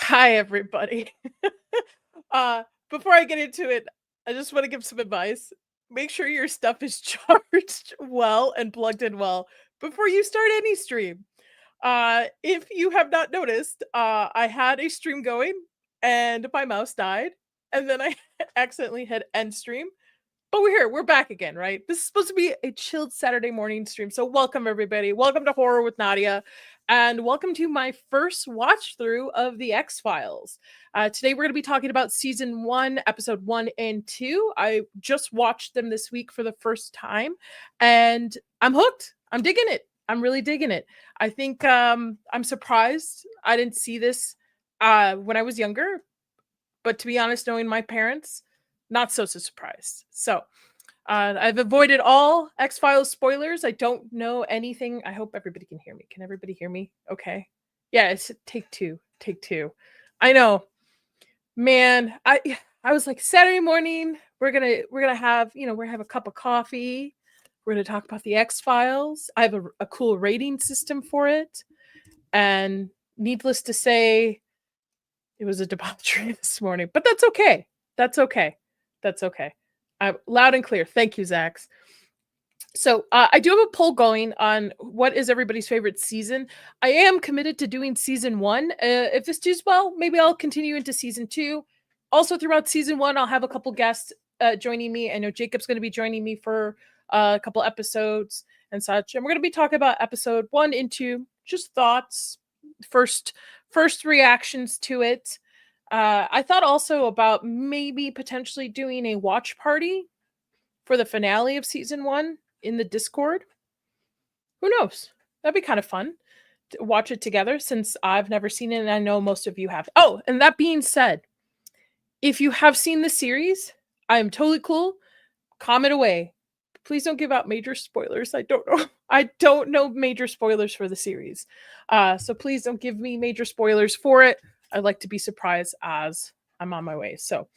Hi, everybody. uh, Before I get into it, I just want to give some advice. Make sure your stuff is charged well and plugged in well before you start any stream. If you have not noticed, I had a stream going and my mouse died, and then I accidentally hit end stream. But we're here. We're back again, right? This is supposed to be a chilled Saturday morning stream. So welcome everybody. Welcome to Horror with Nadia. And welcome to my first watch through of the X-Files. Today we're going to be talking about season 1, episode 1 and 2. I just watched them this week for the first time and I'm hooked. I'm digging it. I'm really digging it. I think I'm surprised I didn't see this when I was younger. But to be honest, knowing my parents, not so surprised. So I've avoided all X-Files spoilers. I don't know anything. I hope everybody can hear me. Can everybody hear me? Okay. Yeah, it's take two. Take two. I know. Man, I was like, Saturday morning, we're gonna have, we're gonna have a cup of coffee. We're gonna talk about the X-Files. I have a cool rating system for it. And needless to say, it was a debauchery this morning. But that's okay. That's okay. That's okay. I'm loud and clear. Thank you, Zax. So I do have a poll going on what is everybody's favorite season. I am committed to doing season 1. If this does well, maybe I'll continue into season 2. Also, throughout season 1, I'll have a couple guests joining me. I know Jacob's going to be joining me for a couple episodes and such. And we're going to be talking about episode 1 and 2, just thoughts, first reactions to it. I thought also about maybe potentially doing a watch party for the finale of season 1 in the Discord. Who knows? That'd be kind of fun to watch it together since I've never seen it and I know most of you have. Oh, and that being said, if you have seen the series, I'm totally cool. Comment away. Please don't give out major spoilers. I don't know. I don't know major spoilers for the series. So please don't give me major spoilers for it. I'd like to be surprised as I'm on my way. So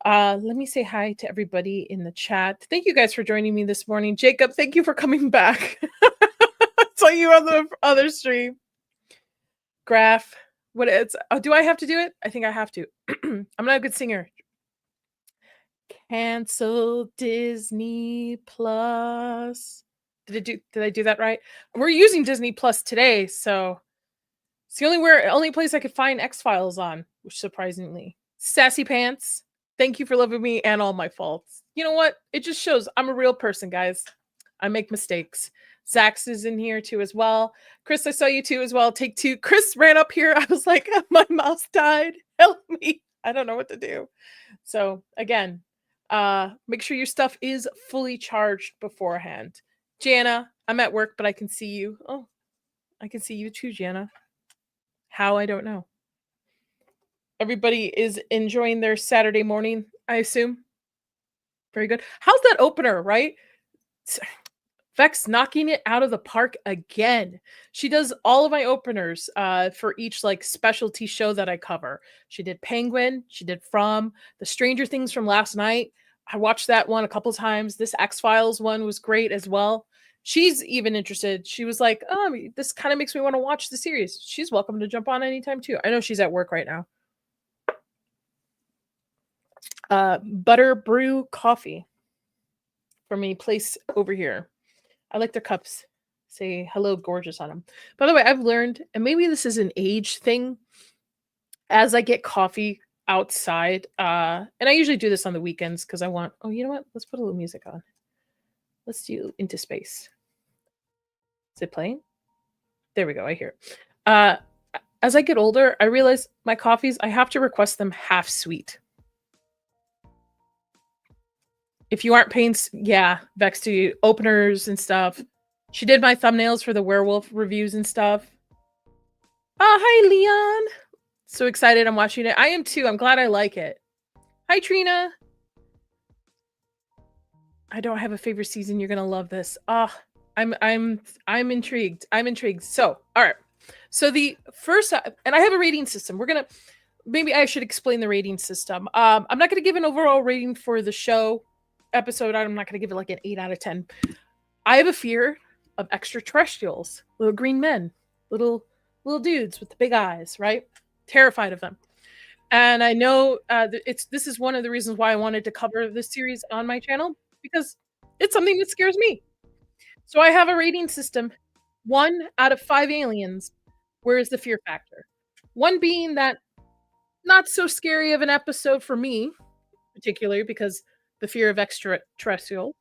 let me say hi to everybody in the chat. Thank you guys for joining me this morning. Jacob, thank you for coming back. I saw you on the other stream. Graph. What it's do I have to do it? I think I have to. I'm not a good singer. Cancel Disney Plus. Did I do that right? We're using Disney Plus today, so it's the only place I could find X-Files on, which surprisingly. Sassy Pants, thank you for loving me and all my faults. You know what? It just shows I'm a real person, guys. I make mistakes. Zax is in here too as well. Chris, I saw you too as well. Take two. Chris ran up here. I was like, my mouse died. Help me. I don't know what to do. So again, make sure your stuff is fully charged beforehand. Jana, I'm at work, but I can see you. Oh, I can see you too, Jana. How? I don't know. Everybody is enjoying their Saturday morning, I assume. Very good. How's that opener, right? Vex knocking it out of the park again. She does all of my openers for each like specialty show that I cover. She did Penguin. She did From. The Stranger Things from last night. I watched that one a couple times. This X-Files one was great as well. She's even interested. She was like, oh, this kind of makes me want to watch the series. She's welcome to jump on anytime too. I know she's at work right now. Butter Brew Coffee from a place over here. I like their cups. Say hello, gorgeous on them. By the way, I've learned, and maybe this is an age thing, as I get coffee outside, and I usually do this on the weekends because I want, oh, you know what? Let's put a little music on. Let's do Into Space. Is it playing? There we go. I hear it. As I get older, I realize my coffees, I have to request them half sweet. If you aren't paying, yeah, Vex to openers and stuff. She did my thumbnails for the werewolf reviews and stuff. Oh, hi, Leon. So excited I'm watching it. I am too. I'm glad I like it. Hi, Trina. I don't have a favorite season. You're gonna love this. I'm intrigued. I'm intrigued. So, all right. So the first, and I have a rating system. Maybe I should explain the rating system. I'm not gonna give an overall rating for the show episode. I'm not gonna give it like an 8 out of 10. I have a fear of extraterrestrials, little green men, little dudes with the big eyes, right? Terrified of them. And I know this is one of the reasons why I wanted to cover this series on my channel, because it's something that scares me. So I have a rating system. 1 out of 5 aliens. Where is the fear factor? 1 being that not so scary of an episode for me, particularly because the fear of extraterrestrial.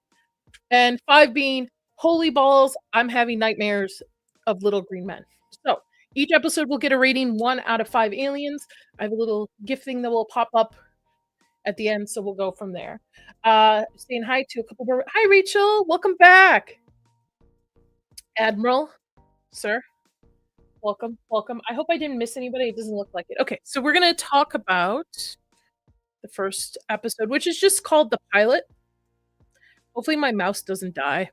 And 5 being, holy balls, I'm having nightmares of little green men. So each episode will get a rating 1 out of 5 aliens. I have a little gift thing that will pop up at the end, so we'll go from there. Saying hi to a couple more. Hi, Rachel. Welcome back. Admiral, sir. Welcome. I hope I didn't miss anybody. It doesn't look like it. Okay, so we're going to talk about the first episode, which is just called The Pilot. Hopefully my mouse doesn't die.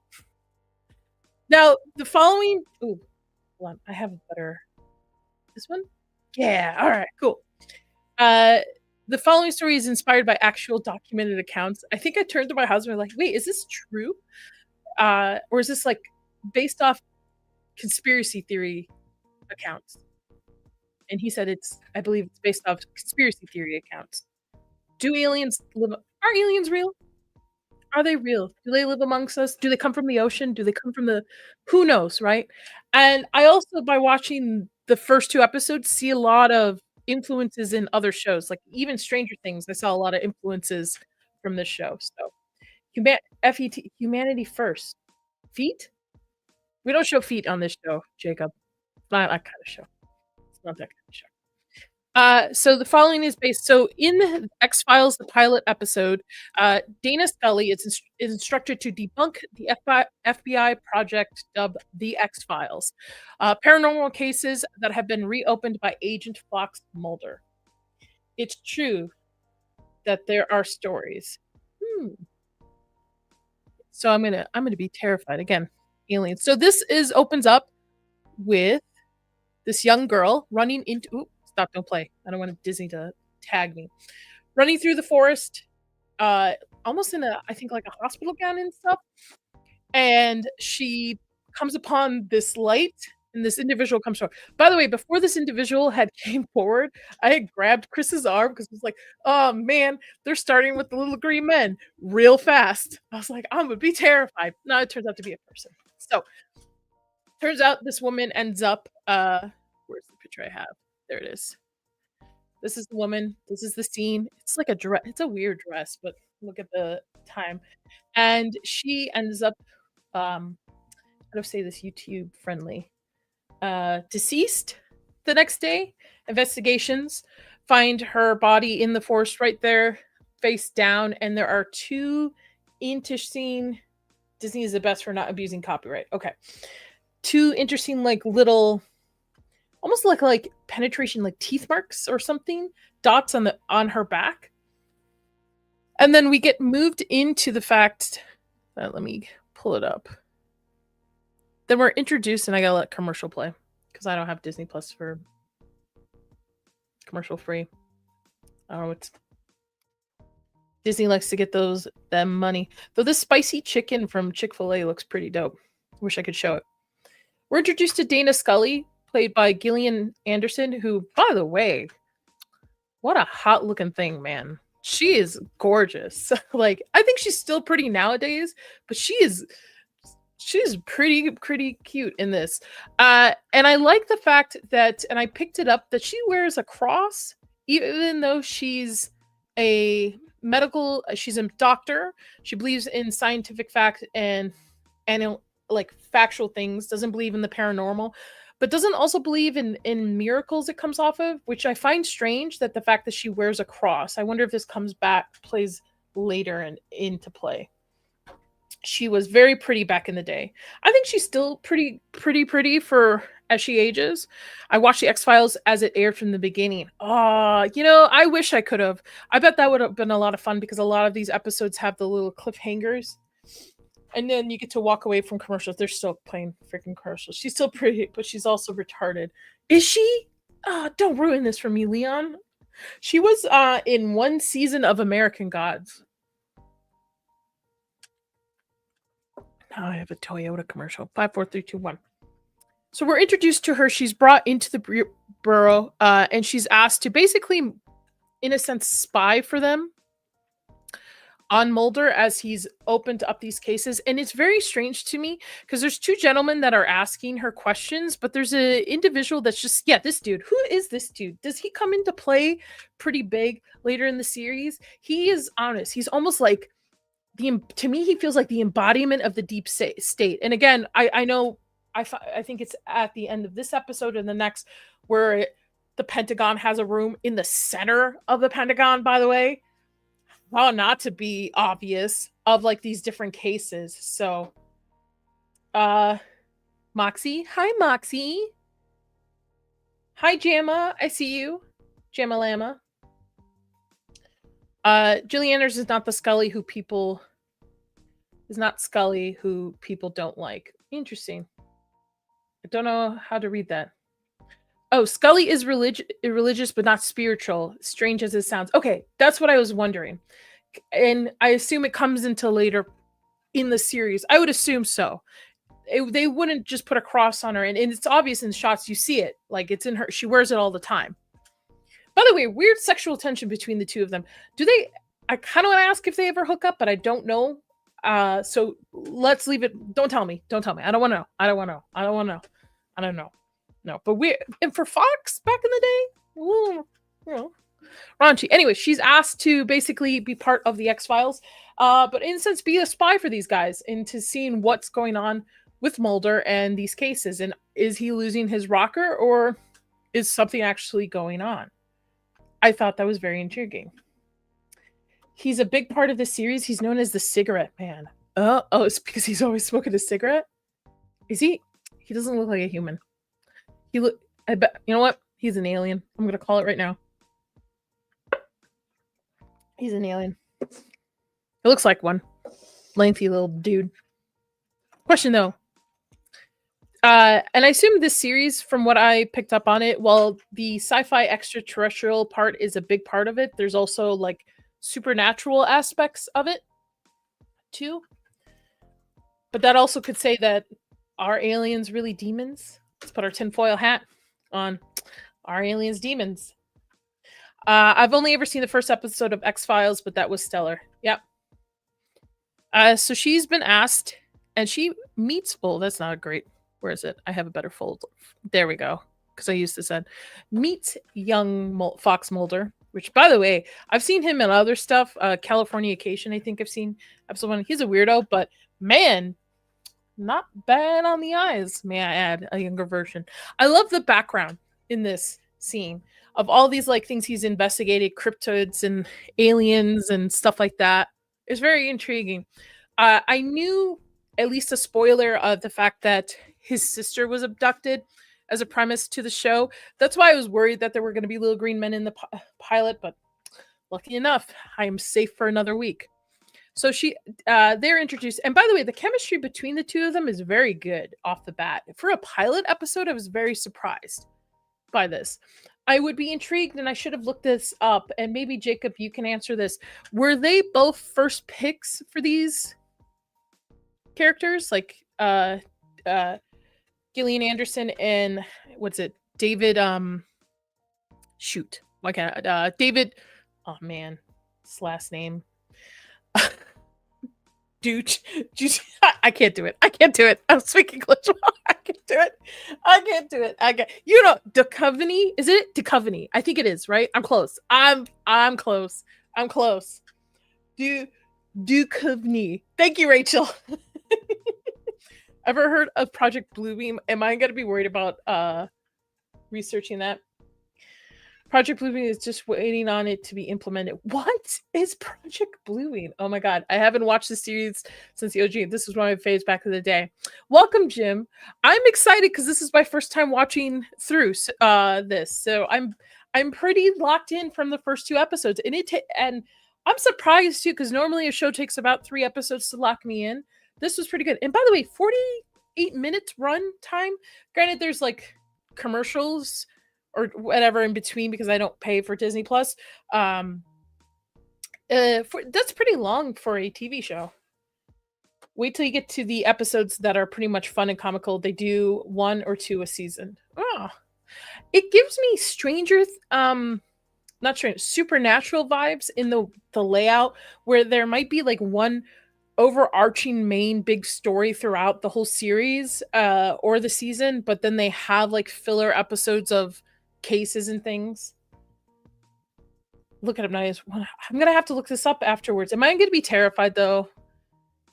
Now, the following... Ooh, hold on. I have a better... This one? Yeah, all right, cool. The following story is inspired by actual documented accounts. I think I turned to my husband like, wait, is this true? Or is this like based off conspiracy theory accounts? And he said I believe it's based off conspiracy theory accounts. Do aliens live? Are aliens real? Are they real? Do they live amongst us? Do they come from the ocean? Do they come from the... Who knows, right? And I also, by watching the first 2 episodes, see a lot of influences in other shows. Like even Stranger Things, I saw a lot of influences from this show. So FET, humanity first. Feet? We don't show feet on this show, Jacob. Not that kind of show. It's not that kind of show. So the following is based... So in X-Files, the pilot episode, Dana Scully is instructed to debunk the FBI project dubbed The X-Files, paranormal cases that have been reopened by Agent Fox Mulder. It's true that there are stories. So I'm gonna be terrified again. Aliens. So this opens up with this young girl running into... Ooh, stop, don't play. I don't want Disney to tag me. Running through the forest, almost in I think like a hospital gown and stuff. And she comes upon this light, and this individual comes forward. By the way, before this individual had came forward, I had grabbed Chris's arm because it was like, oh man, they're starting with the little green men real fast. I was like, I'm gonna be terrified. No, it turns out to be a person. So turns out this woman ends up, where's the picture I have? There it is. This is the woman. This is the scene. It's like a dress. It's a weird dress, but look at the time. And she ends up, how do I say this YouTube friendly? Deceased the next day. Investigations find her body in the forest right there, face down. And there are 2 interesting... Disney is the best for not abusing copyright. Okay. 2 interesting, like little, almost like penetration, like teeth marks or something, dots on her back. And then we get moved into the fact that... let me pull it up. Then we're introduced, and I gotta let commercial play because I don't have Disney Plus for commercial free. I don't know what's... Disney likes to get them money. Though this spicy chicken from Chick-fil-A looks pretty dope. Wish I could show it. We're introduced to Dana Scully, played by Gillian Anderson, who, by the way, what a hot looking thing, man. She is gorgeous. Like, I think she's still pretty nowadays, but she's pretty cute in this. And I like the fact that, and I picked it up, that she wears a cross, even though she's a doctor. She believes in scientific fact and like factual things, doesn't believe in the paranormal, but doesn't also believe in miracles it comes off of, which I find strange, that the fact that she wears a cross. I wonder if this plays later and into play. She was very pretty back in the day. I think she's still pretty for as she ages. I watched the X-Files as it aired from the beginning. I wish I could have. I bet that would have been a lot of fun, because a lot of these episodes have the little cliffhangers. And then you get to walk away from commercials. They're still playing freaking commercials. She's still pretty, but she's also retarded. Is she? Don't ruin this for me, Leon. She was in 1 season of American Gods. Now I have a Toyota commercial. 5, 4, 3, 2, 1. So we're introduced to her. She's brought into the bureau, and she's asked to basically, in a sense, spy for them on Mulder as he's opened up these cases. And it's very strange to me because there's two gentlemen that are asking her questions, but there's an individual that's just, yeah, this dude. Who is this dude? Does he come into play pretty big later in the series? He is honest. He's almost like to me, he feels like the embodiment of the deep state. And again, I know, I think it's at the end of this episode and the next where the Pentagon has a room in the center of the Pentagon, by the way. Well, not to be obvious, of like these different cases. So, Moxie. Hi, Moxie. Hi, Jamma. I see you. Jamma Llama. Gillian Anderson is not the Scully who people don't like. Interesting. I don't know how to read that. Oh, Scully is religious, but not spiritual. Strange as it sounds. Okay, that's what I was wondering. And I assume it comes into later in the series. I would assume so. They wouldn't just put a cross on her. And it's obvious in shots. You see it. Like, it's in her. She wears it all the time. By the way, weird sexual tension between the two of them. I kind of want to ask if they ever hook up, but I don't know. So let's leave it. Don't tell me. I don't want to know. No, but and for Fox back in the day, ooh, raunchy. Anyway, she's asked to basically be part of the X-Files, but in a sense be a spy for these guys into seeing what's going on with Mulder and these cases. And is he losing his rocker or is something actually going on? I thought that was very intriguing. He's a big part of the series. He's known as the cigarette man. Oh, it's because he's always smoking a cigarette? Is he? He doesn't look like a human. I bet, you know what? He's an alien. I'm going to call it right now. He's an alien. It looks like one. Lengthy little dude. Question though. And I assume this series, from what I picked up on it, while the sci-fi extraterrestrial part is a big part of it, there's also like supernatural aspects of it too. But that also could say that are aliens really demons? Let's put our tinfoil hat on. Are aliens demons? I've only ever seen the first episode of X-Files, but that was stellar. Yep. So she's been asked, and she meets... Oh, that's not a great... Where is it? I have a better fold. There we go. Because I used to say, meets young Fox Mulder, which, by the way, I've seen him in other stuff. Californication, I think I've seen episode 1. He's a weirdo, but man... not bad on the eyes, may I add, a younger version. I love the background in this scene of all these like things he's investigated, cryptids and aliens and stuff like that. It's very intriguing. I knew at least a spoiler of the fact that his sister was abducted as a premise to the show. That's why I was worried that there were going to be little green men in the pilot, but lucky enough, I am safe for another week. So they're introduced. And by the way, the chemistry between the two of them is very good off the bat. For a pilot episode, I was very surprised by this. I would be intrigued, and I should have looked this up. And maybe, Jacob, you can answer this. Were they both first picks for these characters? Like Gillian Anderson and, what's it? David, David, oh man, his last name. Dude, I can't do it. I'm speaking English. I can't do it. Duchovny. Is it Duchovny? I think it is, right? I'm close. I'm close. Duchovny. Thank you, Rachel. Ever heard of Project Bluebeam? Am I going to be worried about researching that? Project Bluebeam is just waiting on it to be implemented. What is Project Bluebeam? Oh my god, I haven't watched the series since the OG. This was one of my faves back in the day. Welcome, Jim. I'm excited because this is my first time watching through this, so I'm pretty locked in from the first 2 episodes, and I'm surprised too because normally a show takes about 3 episodes to lock me in. This was pretty good. And by the way, 48 minutes run time. Granted, there's like commercials or whatever in between because I don't pay for Disney Plus. That's pretty long for a TV show. Wait till you get to the episodes that are pretty much fun and comical. They do 1 or 2 a season. Oh, it gives me not strange, supernatural vibes in the layout, where there might be like one overarching main big story throughout the whole series or the season, but then they have like filler episodes of cases and things. Look at him now. I'm gonna have to look this up afterwards. Am I gonna be terrified though?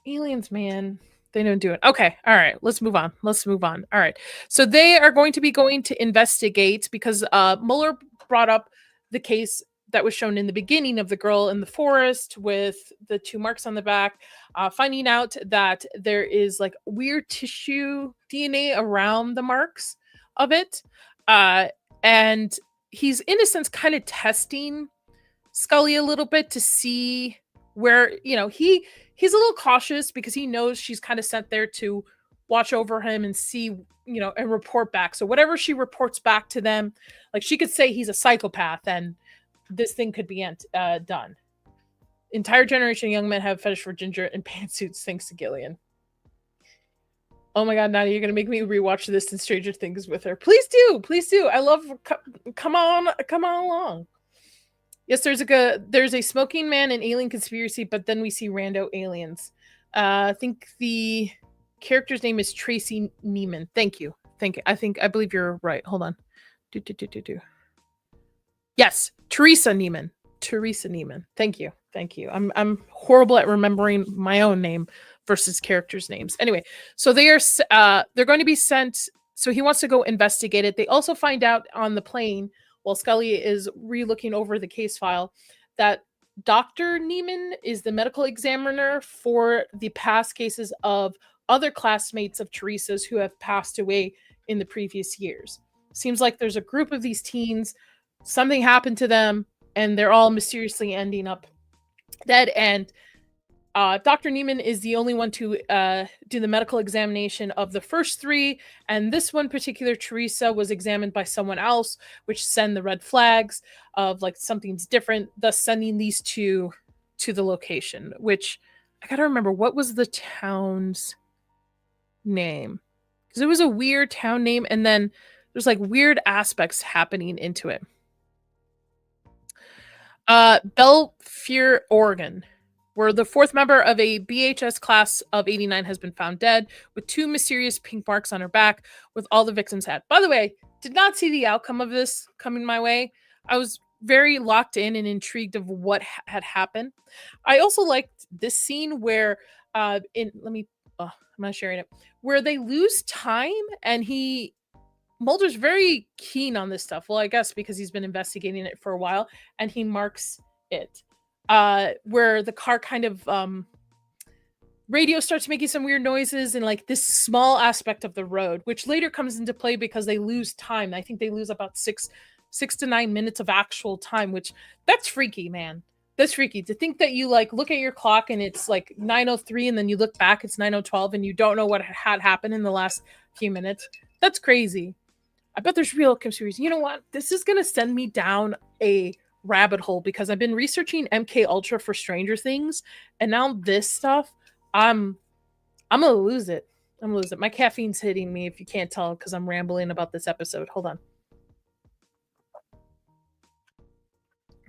Aliens, man. They don't do it. Okay. All right. Let's move on. All right. So they are going to be going to investigate because Mueller brought up the case that was shown in the beginning of the girl in the forest with the 2 marks on the back, finding out that there is like weird tissue DNA around the marks of it. And he's, in a sense, kind of testing Scully a little bit to see where, he's a little cautious because he knows she's kind of sent there to watch over him and see, and report back. So whatever she reports back to them, like she could say he's a psychopath and this thing could be done. Entire generation of young men have a fetish for ginger and pantsuits thanks to Gillian. Oh my God, Nadia, you're going to make me rewatch this and Stranger Things with her. Please do. Please do. I love, come on along. Yes, there's a smoking man and alien conspiracy, but then we see rando aliens. I think the character's name is Tracy Neiman. Thank you. I believe you're right. Hold on. Yes, Teresa Neiman. Thank you. I'm horrible at remembering my own name versus characters' names. Anyway, so they're going to be sent. So he wants to go investigate it. They also find out on the plane, while Scully is re-looking over the case file, that Dr. Neiman is the medical examiner for the past cases of other classmates of Teresa's who have passed away in the previous years. Seems like there's a group of these teens, something happened to them, and they're all mysteriously ending up dead. And Dr. Neiman is the only one to do the medical examination of the first 3, and this one particular, Teresa, was examined by someone else, which send the red flags of like something's different, thus sending these 2 to the location, which I gotta remember, what was the town's name? Because it was a weird town name, and then there's like weird aspects happening into it. Belfair, Oregon, where the 4th member of a BHS class of 89 has been found dead with 2 mysterious pink marks on her back with all the victims had. By the way, did not see the outcome of this coming my way. I was very locked in and intrigued of what had happened. I also liked this scene where I'm not sharing it, where they lose time and Mulder's very keen on this stuff. Well, I guess because he's been investigating it for a while, and he marks it. Where the car kind of radio starts making some weird noises and like this small aspect of the road, which later comes into play because they lose time. I think they lose about 6 to 9 minutes of actual time, which that's freaky, man. That's freaky to think that you like look at your clock and it's like 9:03 and then you look back, it's 9:12 and you don't know what had happened in the last few minutes. That's crazy. I bet there's real conspiracy. You know what? This is going to send me down a rabbit hole because I've been researching MK Ultra for Stranger Things, and now this stuff, I'm gonna lose it. My caffeine's hitting me if you can't tell because I'm rambling about this episode. Hold on.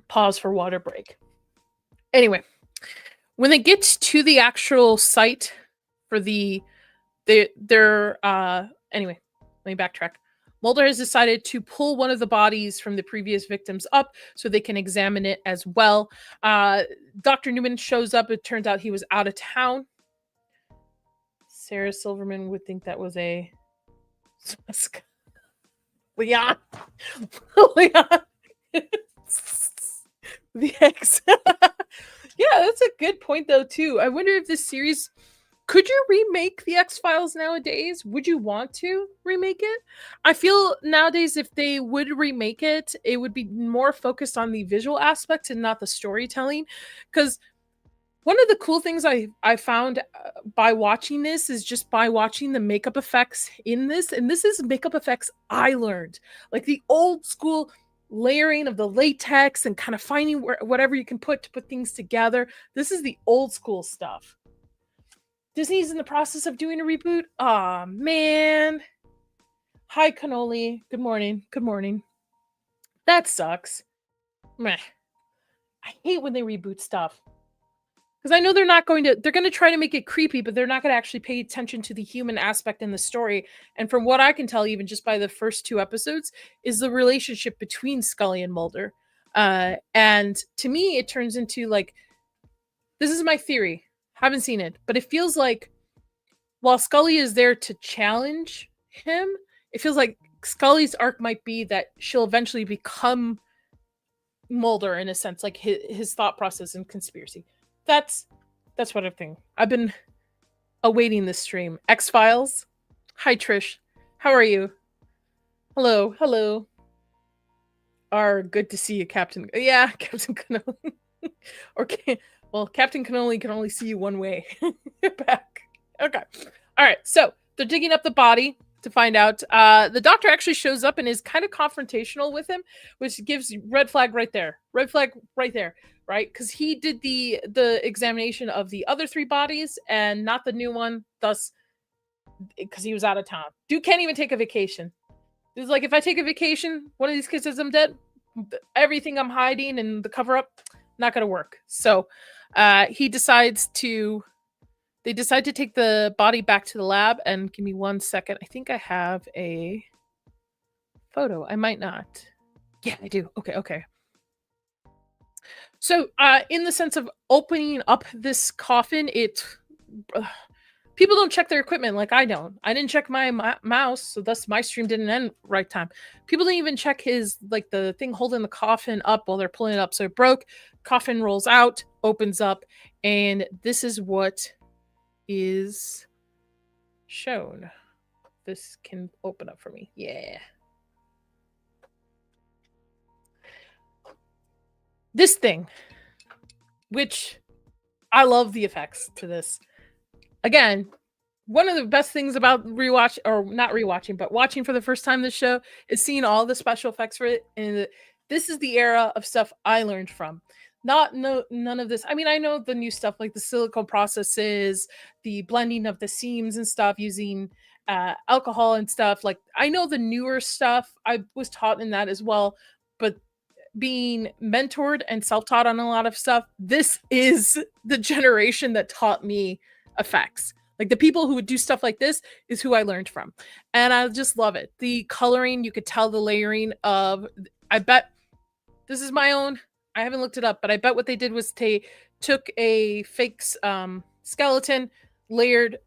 Pause for water break. Anyway, when they get to the actual site for anyway, let me backtrack. Mulder has decided to pull one of the bodies from the previous victims up so they can examine it as well. Dr. Newman shows up. It turns out he was out of town. Sarah Silverman would think that was a Leon. Leon. The ex. Yeah, that's a good point though too. I wonder if this series, could you remake the X-Files nowadays? Would you want to remake it? I feel nowadays if they would remake it, it would be more focused on the visual aspect and not the storytelling. Because one of the cool things I found by watching this is just by watching the makeup effects in this. And this is makeup effects I learned. Like the old school layering of the latex and kind of finding whatever you can put to put things together. This is the old school stuff. Disney's in the process of doing a reboot. Aw, man. Hi, Cannoli. Good morning. Good morning. That sucks. Meh. I hate when they reboot stuff. Because I know they're going to try to make it creepy, but they're not going to actually pay attention to the human aspect in the story. And from what I can tell, even just by the first 2 episodes, is the relationship between Scully and Mulder. And to me, it turns into like, this is my theory. Haven't seen it, but it feels like while Scully is there to challenge him, it feels like Scully's arc might be that she'll eventually become Mulder in a sense, like his thought process and conspiracy. That's what I think. I've been awaiting this stream. X-Files. Hi Trish. How are you? Hello. Good to see you, Captain. Yeah, Captain Cannoli. Well, Captain Cannoli can only see you one way. Back. Okay. All right. So they're digging up the body to find out. The doctor actually shows up and is kind of confrontational with him, which gives red flag right there. Red flag right there, right? Because he did the examination of the other 3 bodies and not the new one. Thus, because he was out of town. Dude can't even take a vacation. It's like, if I take a vacation, one of these kids says I'm dead. Everything I'm hiding and the cover up, not gonna work. So they decide to take the body back to the lab. And give me 1 second. I think I have a photo. I might not. Yeah, I do. Okay. So in the sense of opening up this coffin, people don't check their equipment like I don't. I didn't check my mouse, so thus my stream didn't end right time. People didn't even check the thing holding the coffin up while they're pulling it up. So it broke. Coffin rolls out, opens up, and this is what is shown. This can open up for me. Yeah. This thing, which I love the effects to this. Again, one of the best things about watching for the first time this show is seeing all the special effects for it. And this is the era of stuff I learned from. None of this. I mean, I know the new stuff like the silicone processes, the blending of the seams and stuff using alcohol and stuff. Like, I know the newer stuff. I was taught in that as well. But being mentored and self-taught on a lot of stuff, this is the generation that taught me effects. Like, the people who would do stuff like this is who I learned from. And I just love it. The coloring, you could tell the layering of, I bet this is my own, I haven't looked it up, but I bet what they did was they took a fake skeleton, layered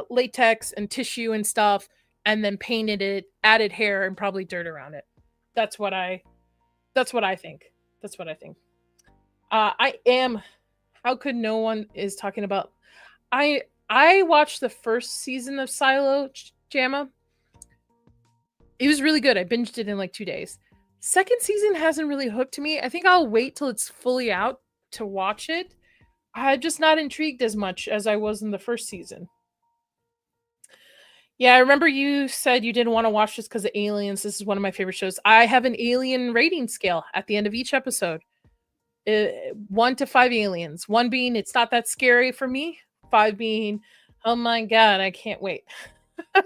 latex and tissue and stuff, and then painted it, added hair and probably dirt around it. That's what I think. How could no one is talking about, I watched the first season of Silo, Jamma. It was really good. I binged it in like 2 days. Second season hasn't really hooked me. I think I'll wait till it's fully out to watch it. I'm just not intrigued as much as I was in the first season. Yeah, I remember you said you didn't want to watch this because of aliens. This is one of my favorite shows. I have an alien rating scale at the end of each episode. 1 to 5 aliens. 1 being it's not that scary for me. 5 being, oh my god, I can't wait to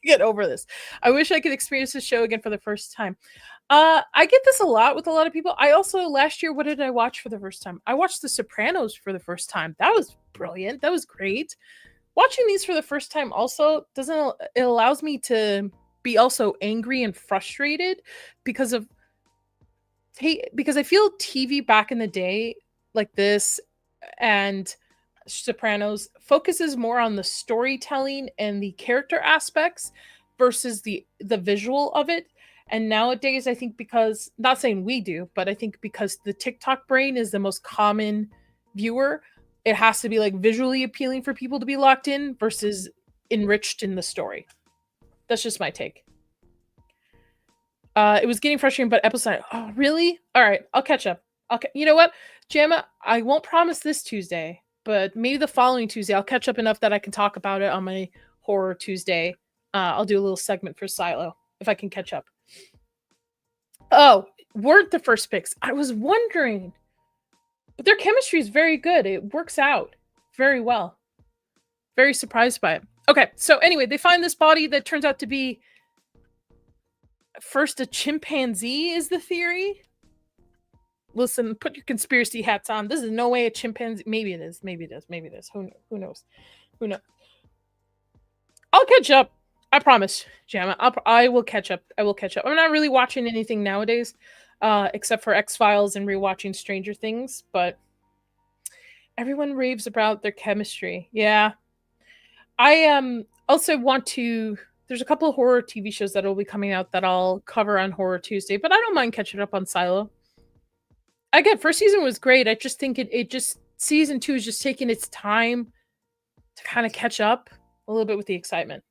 get over this. I wish I could experience this show again for the first time. I get this a lot with a lot of people. I also, last year, what did I watch for the first time? I watched The Sopranos for the first time. That was brilliant. That was great. Watching these for the first time also it allows me to be also angry and frustrated because I feel TV back in the day like this and Sopranos focuses more on the storytelling and the character aspects versus the visual of it. And nowadays, I think because, not saying we do, but I think because the TikTok brain is the most common viewer, it has to be like visually appealing for people to be locked in versus enriched in the story. That's just my take. It was getting frustrating, but episode, oh really? All right, I'll catch up. Okay, you know what, Jamma, I won't promise this Tuesday, but maybe the following Tuesday I'll catch up enough that I can talk about it on my Horror Tuesday. I'll do a little segment for Silo if I can catch up. Oh, weren't the first picks. I was wondering. But their chemistry is very good. It works out very well. very surprised by it. Okay, so anyway, they find this body that turns out to be first a chimpanzee is the theory. Listen, put your conspiracy hats on. This is no way a chimpanzee. Maybe it is. Maybe it is. Maybe it is. Who knows? Who knows? I'll catch up. I promise, Jamma. I will catch up. I will catch up. I'm not really watching anything nowadays, except for X-Files and rewatching Stranger Things. But everyone raves about their chemistry. Yeah, I also want to. There's a couple of horror TV shows that will be coming out that I'll cover on Horror Tuesday, but I don't mind catching up on Silo. Again, first season was great. I just think it just season 2 is just taking its time to kind of catch up a little bit with the excitement.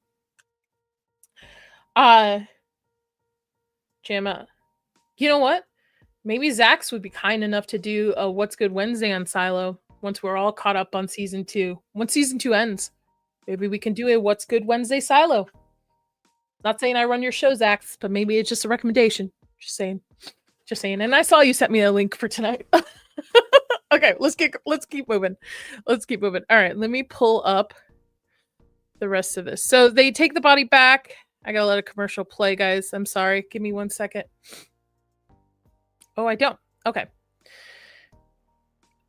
Jamma, you know what? Maybe Zax would be kind enough to do a What's Good Wednesday on Silo once we're all caught up on season 2. Once season 2 ends, maybe we can do a What's Good Wednesday Silo. Not saying I run your show, Zax, but maybe it's just a recommendation. Just saying. Just saying. And I saw you sent me a link for tonight. Okay, let's keep moving. Let's keep moving. All right, let me pull up the rest of this. So they take the body back. I gotta let a commercial play, guys. I'm sorry. Give me 1 second. Oh, I don't. Okay.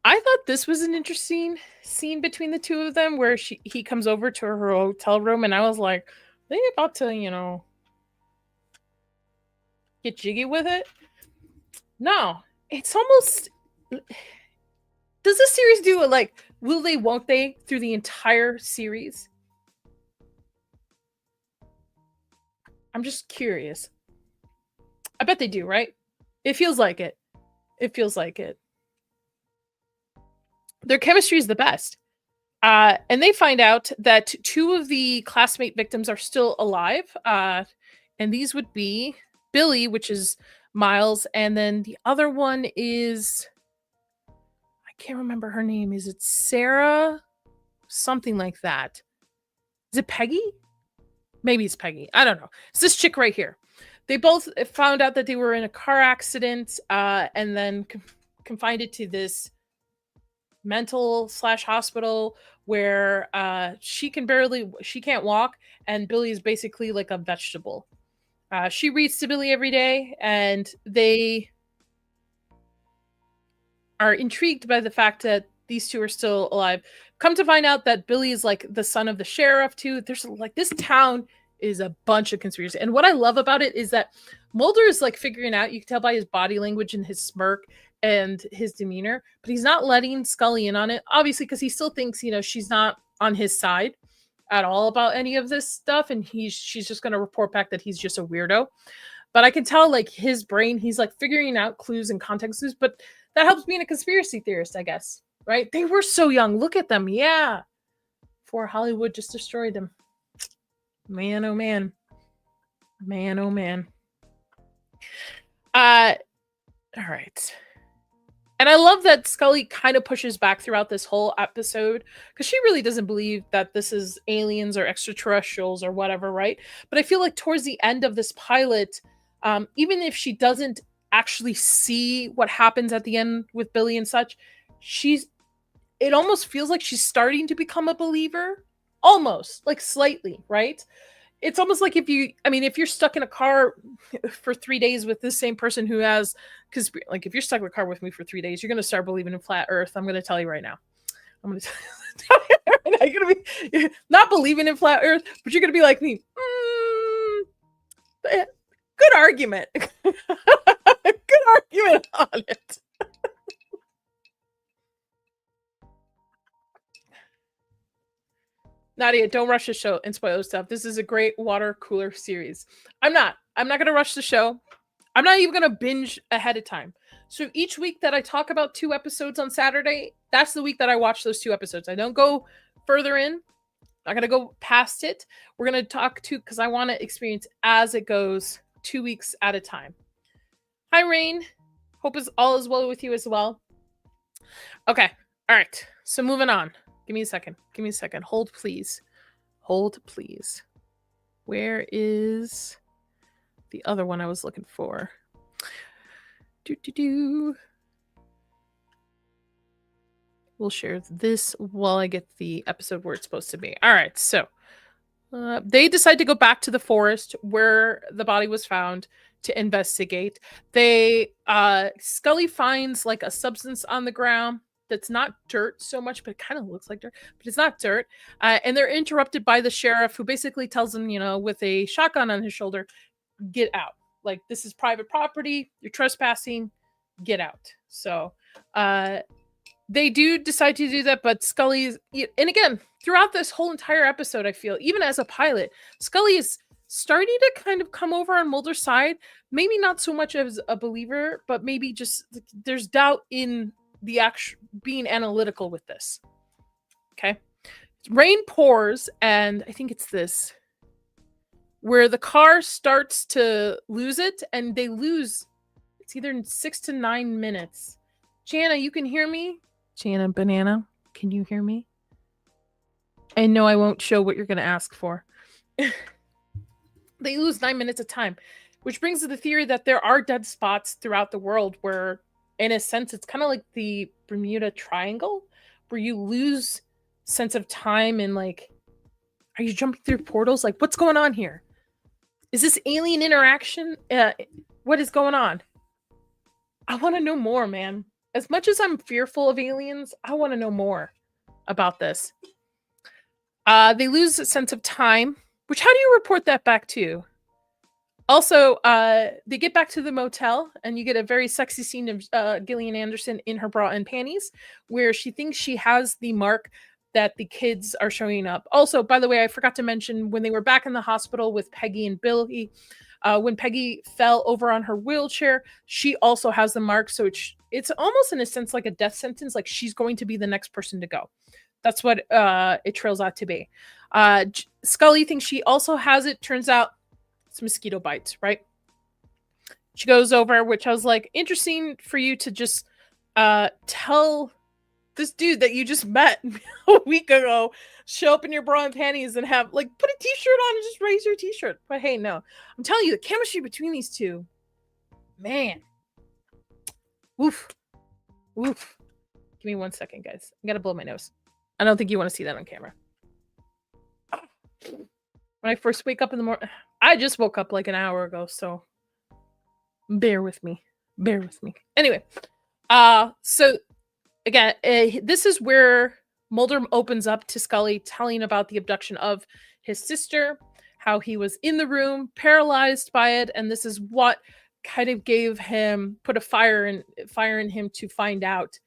I thought this was an interesting scene between the two of them where he comes over to her hotel room and I was like, they about to, get jiggy with it? No. It's almost... Does this series do it like, will they, won't they, through the entire series? I'm just curious. I bet they do, right? It feels like it. It feels like it. Their chemistry is the best. And they find out that 2 of the classmate victims are still alive. And these would be Billy, which is Miles, and then the other one is... I can't remember her name. Is it Sarah? Something like that. Is it Peggy? Maybe it's Peggy. I don't know. It's this chick right here. They both found out that they were in a car accident and then confined it to this mental/hospital where she can't walk, and Billy is basically like a vegetable. She reads to Billy every day, and they are intrigued by the fact that these 2 are still alive. Come to find out that Billy is like the son of the sheriff too. There's like, this town is a bunch of conspiracy. And what I love about it is that Mulder is like figuring out, you can tell by his body language and his smirk and his demeanor, but he's not letting Scully in on it, obviously, because he still thinks, she's not on his side at all about any of this stuff, and she's just going to report back that he's just a weirdo. But I can tell, like, his brain, he's like figuring out clues and context clues, but that helps being a conspiracy theorist, I guess, right? They were so young. Look at them. Yeah. Before Hollywood just destroyed them. Man, oh man. Man, oh man. All right. And I love that Scully kind of pushes back throughout this whole episode because she really doesn't believe that this is aliens or extraterrestrials or whatever, right? But I feel like towards the end of this pilot, even if she doesn't actually see what happens at the end with Billy and such, it almost feels like she's starting to become a believer, almost, like slightly, right? It's almost like if you're stuck in a car for 3 days with this same person who has, because like if you're stuck in a car with me for 3 days, you're going to start believing in flat earth. I'm going to tell you right now. I'm going to tell you right now, you're going to be not believing in flat earth, but you're going to be like me. Good argument. Good argument on it. Nadia, don't rush the show and spoil stuff. This is a great water cooler series. I'm not going to rush the show. I'm not even going to binge ahead of time. So each week that I talk about 2 episodes on Saturday, that's the week that I watch those 2 episodes. I don't go further in. I'm not going to go past it. We're going to talk because I want to experience as it goes 2 weeks at a time. Hi, Rain. Hope all is well with you as well. Okay. All right. So moving on. Give me a second. Hold, please. Where is the other one I was looking for? We'll share this while I get the episode where it's supposed to be. All right, so they decide to go back to the forest where the body was found to investigate. They Scully finds like a substance on the ground that's not dirt so much, but it kind of looks like dirt, but it's not dirt. And they're interrupted by the sheriff, who basically tells them, with a shotgun on his shoulder, get out. Like, this is private property. You're trespassing. Get out. So they do decide to do that, but Scully's, and again, throughout this whole entire episode, I feel, even as a pilot, Scully is starting to kind of come over on Mulder's side. Maybe not so much as a believer, but maybe just there's doubt in the actual being analytical with this. Okay. Rain pours, and I think it's this, where the car starts to lose it, and they lose, it's either in 6 to 9 minutes. Jana, you can hear me? Jana Banana, can you hear me? I know I won't show what you're going to ask for. They lose 9 minutes of time, which brings to the theory that there are dead spots throughout the world where, in a sense, it's kind of like the Bermuda Triangle, where you lose sense of time and, like, are you jumping through portals? Like, what's going on here? Is this alien interaction? What is going on? I want to know more, man. As much as I'm fearful of aliens, I want to know more about this. They lose a sense of time, which, how do you report that back to? Also, they get back to the motel, and you get a very sexy scene of Gillian Anderson in her bra and panties, where she thinks she has the mark that the kids are showing up. Also, by the way, I forgot to mention, when they were back in the hospital with Peggy and Billy, when Peggy fell over on her wheelchair, she also has the mark. So it's almost, in a sense, like a death sentence. Like, she's going to be the next person to go. That's what it trails out to be. Scully thinks she also has it. Turns out it's mosquito bites, right? She goes over, which I was like, interesting for you to just tell this dude that you just met a week ago, show up in your bra and panties and have, like, put a t-shirt on and just raise your t-shirt. But hey, no. I'm telling you, the chemistry between these two, man. Woof. Woof. Give me 1 second, guys. I gotta blow my nose. I don't think you want to see that on camera. When I first wake up in the morning, I just woke up like an hour ago, so bear with me. Bear with me. Anyway, so again, this is where Mulder opens up to Scully, telling about the abduction of his sister, how he was in the room, paralyzed by it, and this is what kind of put a fire in him to find out.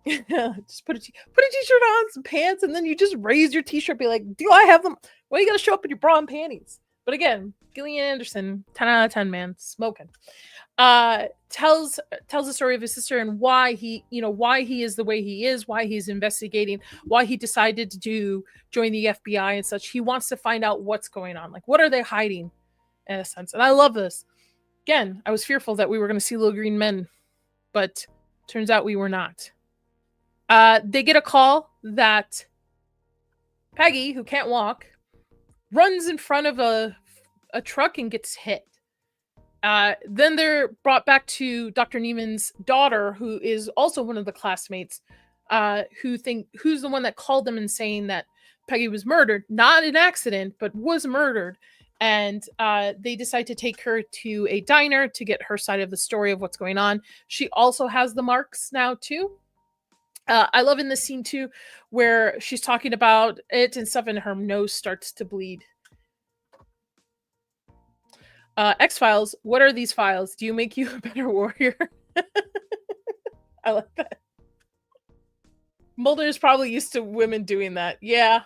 Just put a t-shirt on, some pants, and then you just raise your t-shirt, be like, do I have them? Well, you gotta show up in your bra and panties. But again, Gillian Anderson, 10 out of 10, man, smoking. Tells the story of his sister and why he is the way he is, why he's investigating, why he decided to join the FBI and such. He wants to find out what's going on. Like, what are they hiding, in a sense? And I love this. Again, I was fearful that we were going to see little green men, but turns out we were not. They get a call that Peggy, who can't walk, runs in front of a truck and gets hit. Then they're brought back to Dr. Neiman's daughter, who is also one of the classmates, who's the one that called them and saying that Peggy was murdered, not an accident, but was murdered. And they decide to take her to a diner to get her side of the story of what's going on. She also has the marks now too. I love in this scene too, where she's talking about it and stuff, and her nose starts to bleed. X-Files, what are these files? Do you make you a better warrior? I like that. Mulder is probably used to women doing that. Yeah.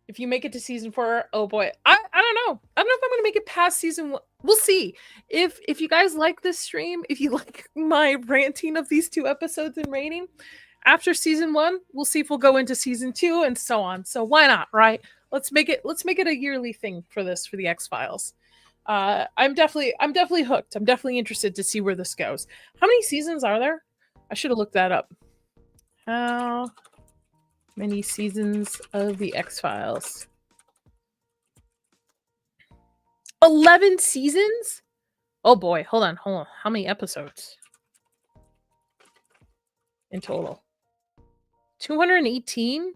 If you make it to season 4, oh boy. I don't know. I don't know if I'm going to make it past season 1. We'll see. If you guys like this stream, if you like my ranting of these 2 episodes and rating, after season 1, we'll see if we'll go into season 2 and so on. So why not, right? Let's make it a yearly thing for the X-Files. I'm definitely hooked. I'm definitely interested to see where this goes. How many seasons are there? I should have looked that up. How many seasons of the X-Files? 11 seasons? Oh boy, hold on. How many episodes in total? 218?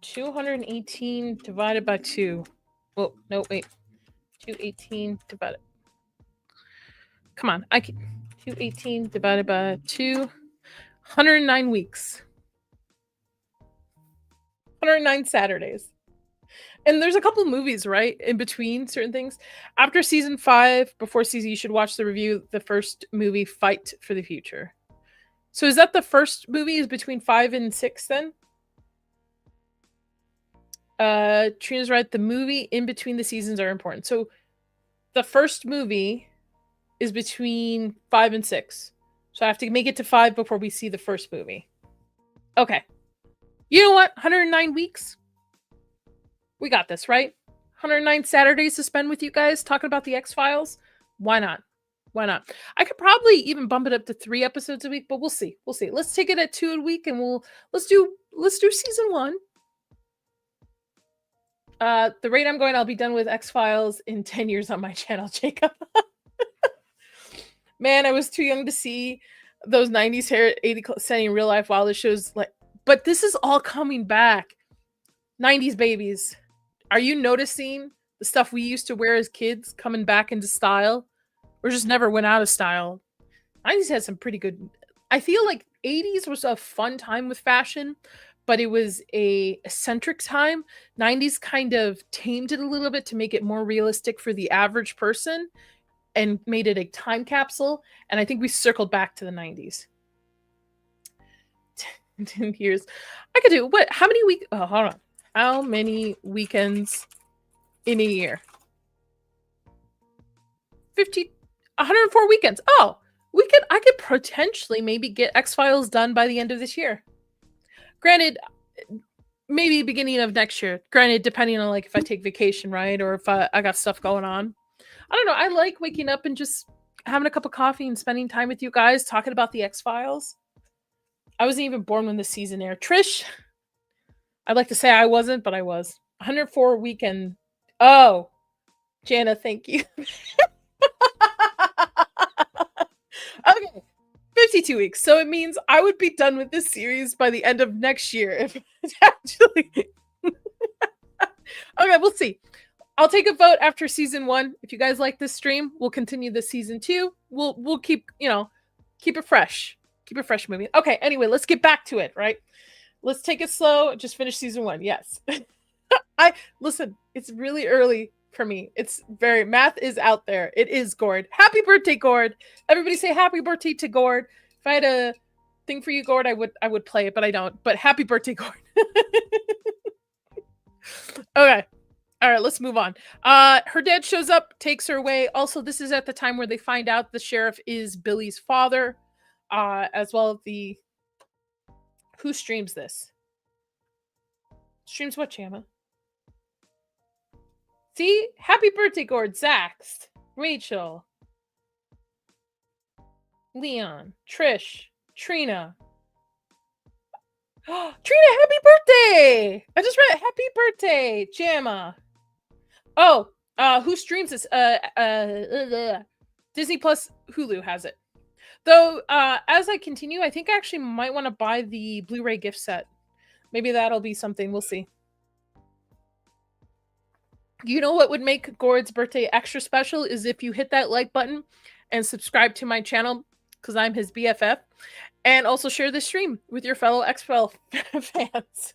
218 divided by 2. Oh, no, wait. 218 divided. Come on, I can. 218 divided by 2. 109 weeks. 109 Saturdays. And there's a couple movies, right, in between certain things. After season 5, before season, you should watch the review, the first movie, Fight for the Future. So is that the first movie is between 5 and 6 then? Trina's right. The movie in between the seasons are important. So the first movie is between 5 and 6. So I have to make it to 5 before we see the first movie. Okay. You know what? 109 weeks. We got this, right? 109 Saturdays to spend with you guys talking about the X-Files. Why not? Why not? I could probably even bump it up to 3 episodes a week, but we'll see. We'll see. Let's take it at 2 a week, and let's do season 1. The rate I'm going, I'll be done with X-Files in 10 years on my channel, Jacob. Man, I was too young to see those 90s hair 80 setting in real life. Wow, this show's like, but this is all coming back. 90s babies. Are you noticing the stuff we used to wear as kids coming back into style? Or just never went out of style? 90s had some pretty good. I feel like 80s was a fun time with fashion, but it was a eccentric time. 90s kind of tamed it a little bit to make it more realistic for the average person and made it a time capsule. And I think we circled back to the 90s. 10 years. I could do what? How many weeks? Oh, hold on. How many weekends in a year? 104 weekends. Oh, I could potentially maybe get X-Files done by the end of this year. Granted, maybe beginning of next year. Granted, depending on like if I take vacation, right? Or if I got stuff going on. I don't know. I like waking up and just having a cup of coffee and spending time with you guys talking about the X-Files. I wasn't even born when this season aired. Trish, I'd like to say I wasn't, but I was. 104 weekend. Oh, Jana, thank you. Okay, 52 weeks. So it means I would be done with this series by the end of next year. If it's actually. Okay, we'll see. I'll take a vote after season 1. If you guys like this stream, we'll continue the season 2. We'll keep, keep it fresh. Keep it fresh movie. Okay, anyway, let's get back to it, right? Let's take it slow. Just finish season 1. Yes. Listen, it's really early for me. It's very math is out there. It is Gord. Happy birthday, Gord. Everybody say happy birthday to Gord. If I had a thing for you, Gord, I would play it, but I don't. But happy birthday, Gord. Okay. All right, let's move on. Her dad shows up, takes her away. Also, this is at the time where they find out the sheriff is Billy's father, as well as the... Who streams this? Streams what, Chama? See? Happy birthday, Gord. Zax, Rachel, Leon, Trish, Trina. Trina, happy birthday! I just read happy birthday, Jamma. Oh, who streams this? Disney Plus Hulu has it. Though, as I continue, I think I actually might want to buy the Blu-ray gift set. Maybe that'll be something. We'll see. You know what would make Gord's birthday extra special is if you hit that like button and subscribe to my channel, because I'm his BFF, and also share this stream with your fellow X-Files fans.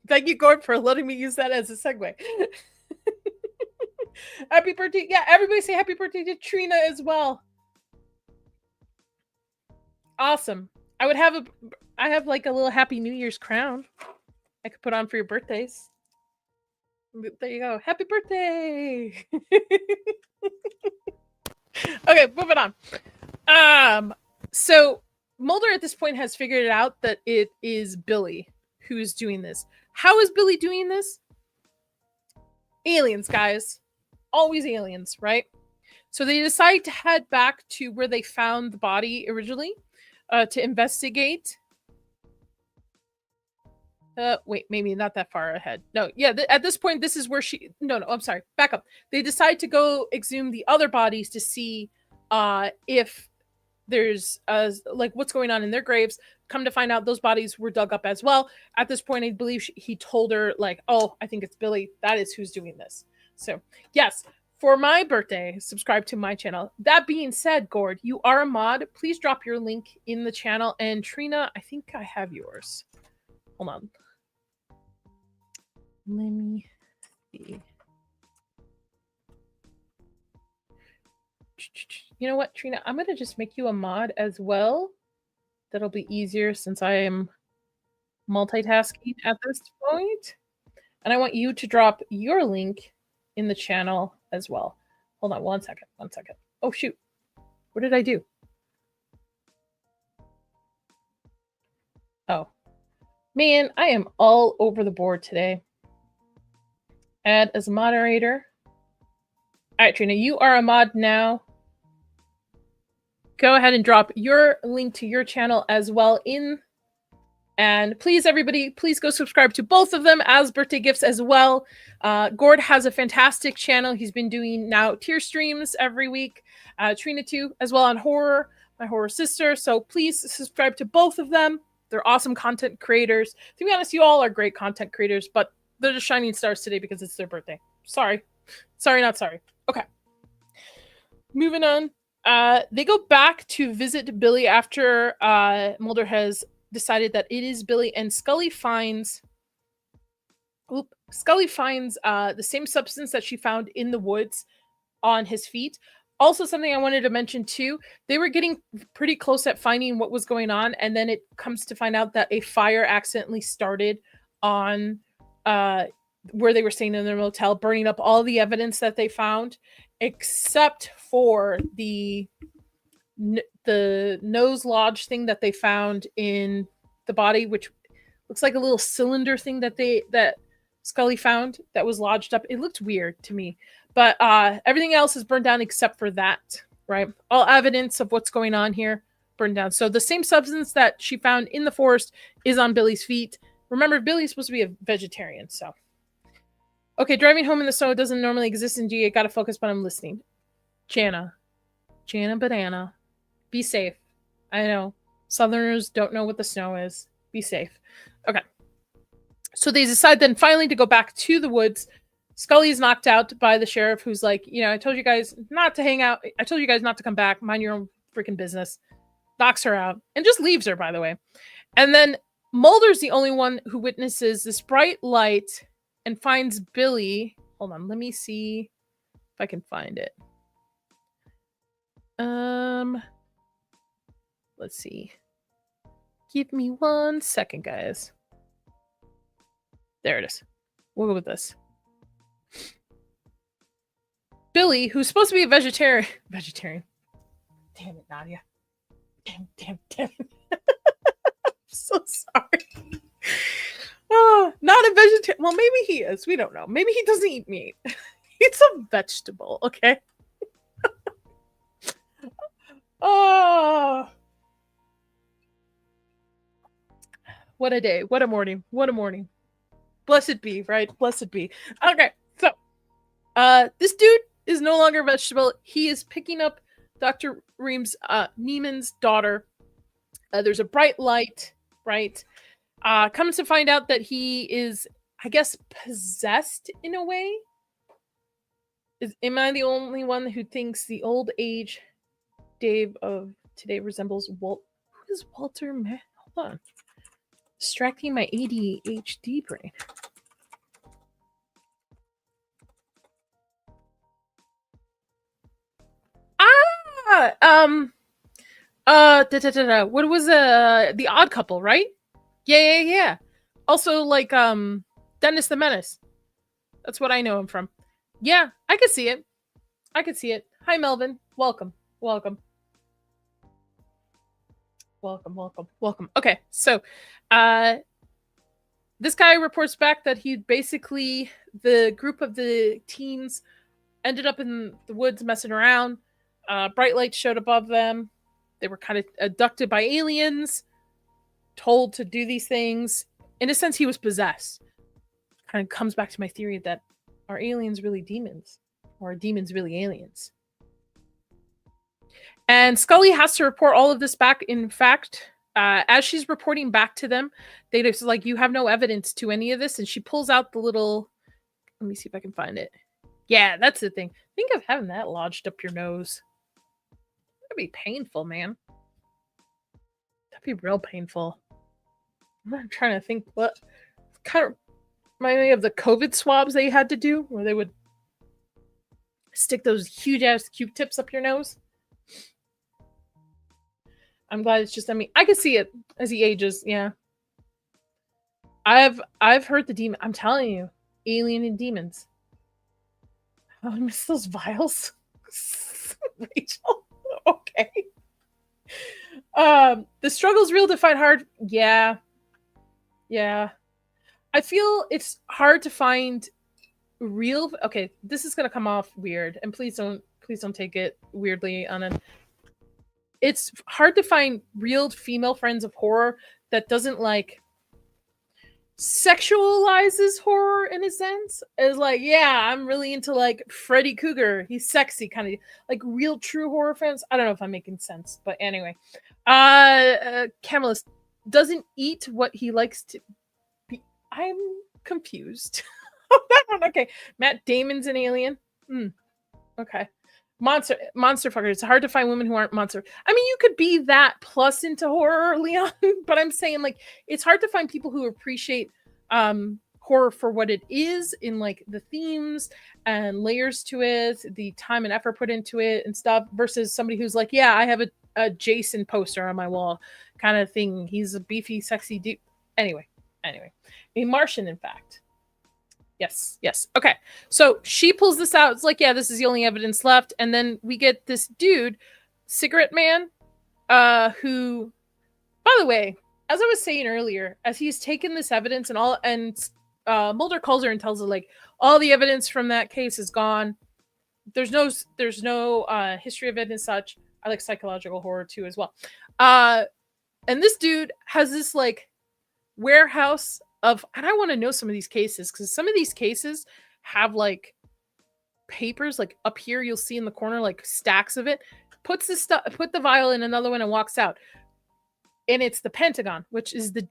Thank you, Gord, for letting me use that as a segue. Happy birthday. Yeah, everybody say happy birthday to Trina as well. Awesome. I have like a little Happy New Year's crown I could put on for your birthdays. There you go. Happy birthday. Okay, moving on. So Mulder at this point has figured it out that it is Billy who is doing this. How is Billy doing this? Aliens, guys. Always aliens, right? So they decide to head back to where they found the body originally to investigate. Wait, maybe not that far ahead. No, yeah, at this point, this is where she... No, I'm sorry. Back up. They decide to go exhume the other bodies to see if there's like what's going on in their graves. Come to find out, those bodies were dug up as well. At this point, I believe he told her like, oh, I think it's Billy, that is who's doing this. So yes, for my birthday, subscribe to my channel. That being said, Gord, you are a mod. Please drop your link in the channel. And Trina, I think I have yours. Hold on, let me see. You know what, Trina? I'm going to just make you a mod as well. That'll be easier since I am multitasking at this point. And I want you to drop your link in the channel as well. Hold on one second. Oh, shoot. What did I do? Oh, man, I am all over the board today. Add as a moderator. All right, Trina, you are a mod now. Go ahead and drop your link to your channel as well in. And please, everybody, please go subscribe to both of them as birthday gifts as well. Gord has a fantastic channel. He's been doing now tier streams every week. Trina too, as well on horror, my horror sister. So please subscribe to both of them. They're awesome content creators. To be honest, you all are great content creators, but they're just shining stars today because it's their birthday. Sorry, not sorry. Okay, moving on. They go back to visit Billy after Mulder has decided that it is Billy, and Scully finds the same substance that she found in the woods on his feet. Also, something I wanted to mention too, they were getting pretty close at finding what was going on, and then it comes to find out that a fire accidentally started on where they were staying in their motel, burning up all the evidence that they found, except for the nose lodge thing that they found in the body, which looks like a little cylinder thing that Scully found that was lodged up. It looked weird to me, but everything else is burned down except for that, right? All evidence of what's going on here burned down. So the same substance that she found in the forest is on Billy's feet. Remember, Billy's supposed to be a vegetarian, so. Okay, driving home in the snow doesn't normally exist in GA. Gotta focus, but I'm listening. Jana Banana. Be safe. I know. Southerners don't know what the snow is. Be safe. Okay. So they decide then finally to go back to the woods. Scully is knocked out by the sheriff, who's like, I told you guys not to hang out. I told you guys not to come back. Mind your own freaking business. Knocks her out and just leaves her, by the way. And then Mulder's the only one who witnesses this bright light and finds Billy. Hold on. Let me see if I can find it. Let's see. Give me 1 second, guys. There it is. We'll go with this. Billy, who's supposed to be a vegetarian. Damn it, Nadia. Damn it. I'm so sorry. Oh, not a vegetarian. Well, maybe he is. We don't know. Maybe he doesn't eat meat. It's a vegetable, okay? Oh. What a day. What a morning. Blessed be, right? Blessed be. Okay, so this dude is no longer a vegetable. He is picking up Dr. Ream's Neiman's daughter. There's a bright light, right? Comes to find out that he is, I guess, possessed in a way. Am I the only one who thinks the old age Dave of today resembles Walt? Who is Walter? Hold on. Distracting my ADHD brain. What was The Odd Couple, right? Yeah. Also, like Dennis the Menace. That's what I know him from. Yeah, I could see it. Hi, Melvin. Welcome. Okay, so this guy reports back that the group of the teens ended up in the woods messing around. Bright lights showed above them. They were kind of abducted by aliens, told to do these things. In a sense, he was possessed. Kind of comes back to my theory that are aliens really demons? Or are demons really aliens? And Scully has to report all of this back. In fact, as she's reporting back to them, they just like, you have no evidence to any of this. And she pulls out the little, let me see if I can find it. Yeah, that's the thing. Think of having that lodged up your nose. That'd be painful, man. That'd be real painful. I'm trying to think what kind of remind me of the COVID swabs they had to do, where they would stick those huge ass Q-tips up your nose. I'm glad it's just, I mean, I can see it as he ages. Yeah. I've heard the demon. I'm telling you, alien and demons. Oh, I miss those vials. Rachel. Okay. The struggle's real to fight hard. Yeah. Yeah. I feel it's hard to find real. Okay, this is gonna come off weird, and please don't take it weirdly on it. It's hard to find real female friends of horror that doesn't like sexualizes horror in a sense. Is like, yeah, I'm really into like Freddy Krueger. He's sexy, kind of like real true horror fans. I don't know if I'm making sense, but anyway, Camelus doesn't eat what he likes to be. I'm confused. That one, okay. Matt Damon's an alien. Okay. Monster fucker. It's hard to find women who aren't monster. I mean, you could be that plus into horror, Leon, but I'm saying like it's hard to find people who appreciate horror for what it is in like the themes and layers to it, the time and effort put into it and stuff, versus somebody who's like, yeah, I have a Jason poster on my wall kind of thing. He's a beefy, sexy dude. Anyway, a Martian, in fact. Yes. Okay. So she pulls this out. It's like, yeah, this is the only evidence left. And then we get this dude, Cigarette Man, who, by the way, as I was saying earlier, as he's taken this evidence and all, and Mulder calls her and tells her like, all the evidence from that case is gone. There's no history of it and such. I like psychological horror too as well. And this dude has this like warehouse of, and I want to know some of these cases because some of these cases have like papers like up here. You'll see in the corner like stacks of it. Puts the stuff, put the vial in another one and walks out. And it's the Pentagon, which is the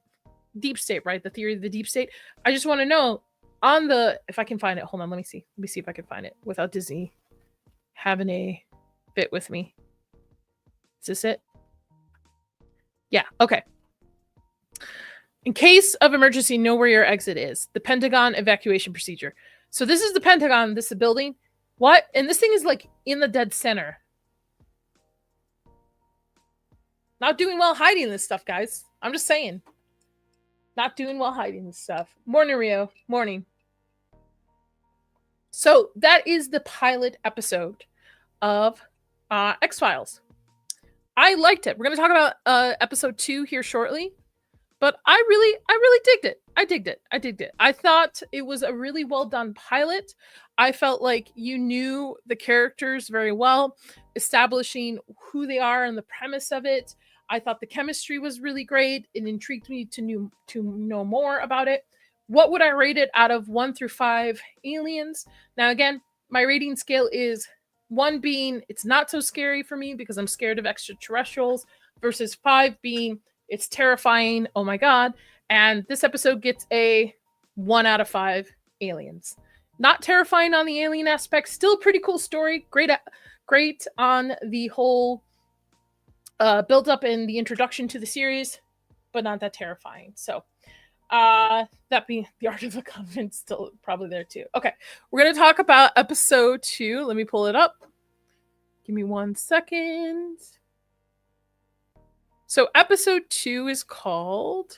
deep state, right? The theory of the deep state. I just want to know on the, if I can find it. Hold on, let me see if I can find it without Disney having a bit with me. Is this it? Yeah. Okay. In case of emergency, know where your exit is. The Pentagon evacuation procedure. So this is the Pentagon. This is the building. What? And this thing is like in the dead center. Not doing well hiding this stuff, guys. I'm just saying. Not doing well hiding this stuff. Morning, Rio. Morning. So that is the pilot episode of X-Files. I liked it. We're going to talk about episode 2 here shortly. But I really digged it. I digged it. I thought it was a really well done pilot. I felt like you knew the characters very well, establishing who they are and the premise of it. I thought the chemistry was really great. It intrigued me to know more about it. What would I rate it out of 1 through 5 aliens? Now, again, my rating scale is 1 being it's not so scary for me because I'm scared of extraterrestrials, versus 5 being it's terrifying. Oh my God. And this episode gets a 1 out of 5 aliens. Not terrifying on the alien aspect. Still a pretty cool story. Great on the whole build up and the introduction to the series, but not that terrifying. So that being the Art of the Covenant, still probably there too. Okay. We're going to talk about episode 2. Let me pull it up. Give me 1 second. So episode 2 is called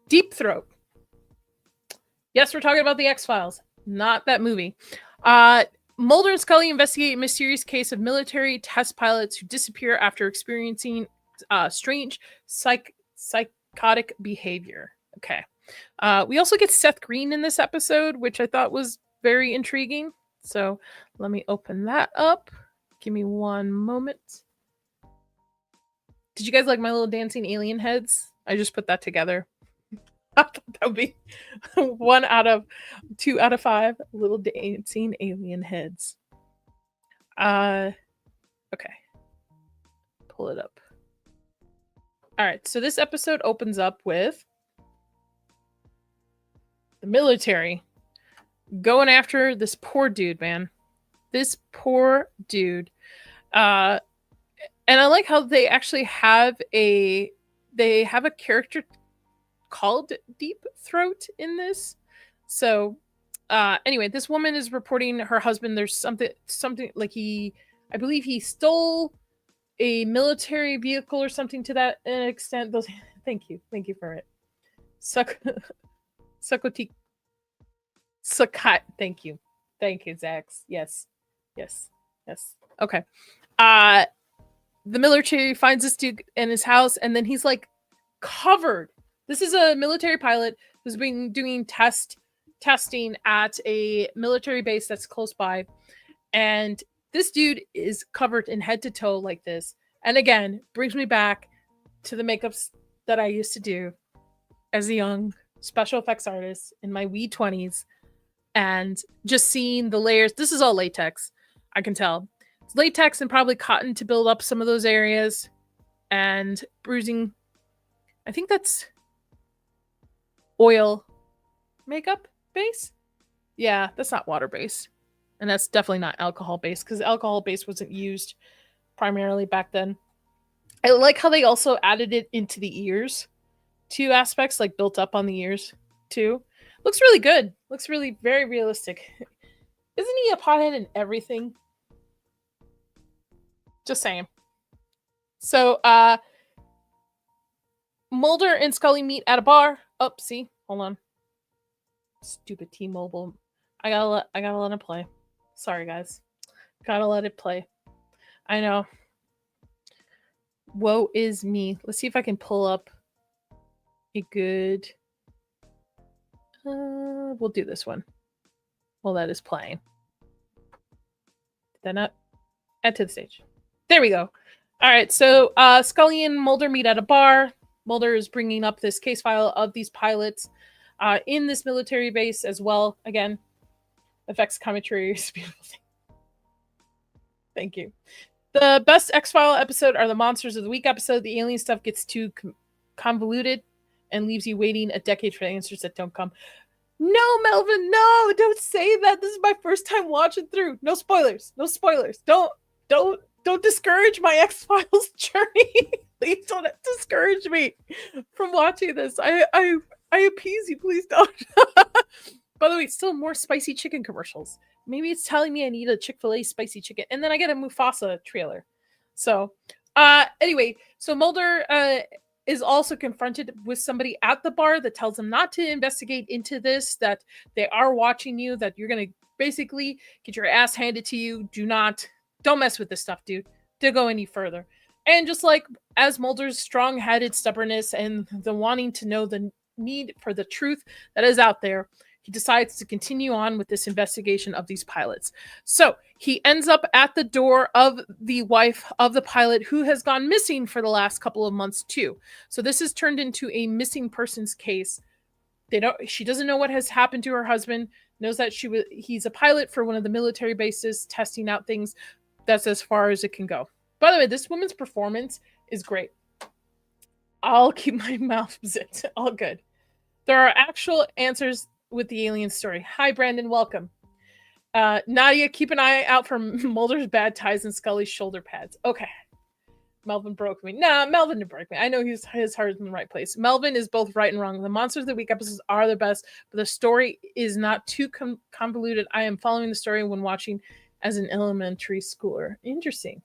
Deep Throat. Yes, we're talking about the X-Files, not that movie. Mulder and Scully investigate a mysterious case of military test pilots who disappear after experiencing strange psychotic behavior. Okay. We also get Seth Green in this episode, which I thought was very intriguing. So let me open that up. Give me 1 moment. Did you guys like my little dancing alien heads? I just put that together. I thought that would be 2 out of 5 little dancing alien heads. Okay. Pull it up. All right, so this episode opens up with the military going after this poor dude, man. This poor dude. And I like how they actually have a character called Deep Throat in this. So anyway, this woman is reporting her husband. There's something like I believe he stole a military vehicle or something to that extent. Those, thank you for it. Sakoti. Sakat. Thank you, Zax. Yes. Okay. The military finds this dude in his house, and then he's like covered. This is a military pilot who's been doing testing at a military base that's close by, and this dude is covered in head to toe like this. And again, brings me back to the makeups that I used to do as a young special effects artist in my wee 20s, and just seeing the layers. This is all latex, I can tell. It's latex and probably cotton to build up some of those areas, and bruising. I think that's oil makeup base. Yeah, that's not water based. And that's definitely not alcohol based, because alcohol based wasn't used primarily back then. I like how they also added it into the ears. Two aspects, like built up on the ears too. Looks really good. Looks really very realistic. Isn't he a pothead in everything? Just saying. So Mulder and Scully meet at a bar. Oh, see, hold on. Stupid T-Mobile. I gotta let it play. Sorry, guys. Gotta let it play. I know. Woe is me. Let's see if I can pull up a good... we'll do this one. Well, that is playing. Did that not? Add to the stage. There we go. All right, so Scully and Mulder meet at a bar. Mulder is bringing up this case file of these pilots in this military base as well. Again, effects commentary is beautiful. Thank you. The best X-File episode are the Monsters of the Week episode. The alien stuff gets too convoluted and leaves you waiting a decade for the answers that don't come. No, Melvin, no, don't say that. This is my first time watching through. No spoilers. No spoilers. Don't discourage my X-Files journey. Please don't discourage me from watching this. I appease you. Please don't. By the way, still more spicy chicken commercials. Maybe it's telling me I need a Chick-fil-A spicy chicken. And then I get a Mufasa trailer. So, anyway, so Mulder is also confronted with somebody at the bar that tells him not to investigate into this, that they are watching you, that you're going to basically get your ass handed to you. Don't mess with this stuff, dude. Don't go any further. And just like as Mulder's strong-headed stubbornness and the wanting to know the need for the truth that is out there, he decides to continue on with this investigation of these pilots. So he ends up at the door of the wife of the pilot who has gone missing for the last couple of months too. So this is turned into a missing persons case. She doesn't know what has happened to her husband, knows that he's a pilot for one of the military bases testing out things. That's as far as it can go. By the way, this woman's performance is great. I'll keep my mouth zipped. All good. There are actual answers with the alien story. Hi, Brandon. Welcome. Nadia, keep an eye out for Mulder's bad ties and Scully's shoulder pads. Okay. Melvin broke me. Nah, Melvin didn't break me. I know his heart is in the right place. Melvin is both right and wrong. The Monsters of the Week episodes are the best, but the story is not too convoluted. I am following the story when watching as an elementary schooler. Interesting.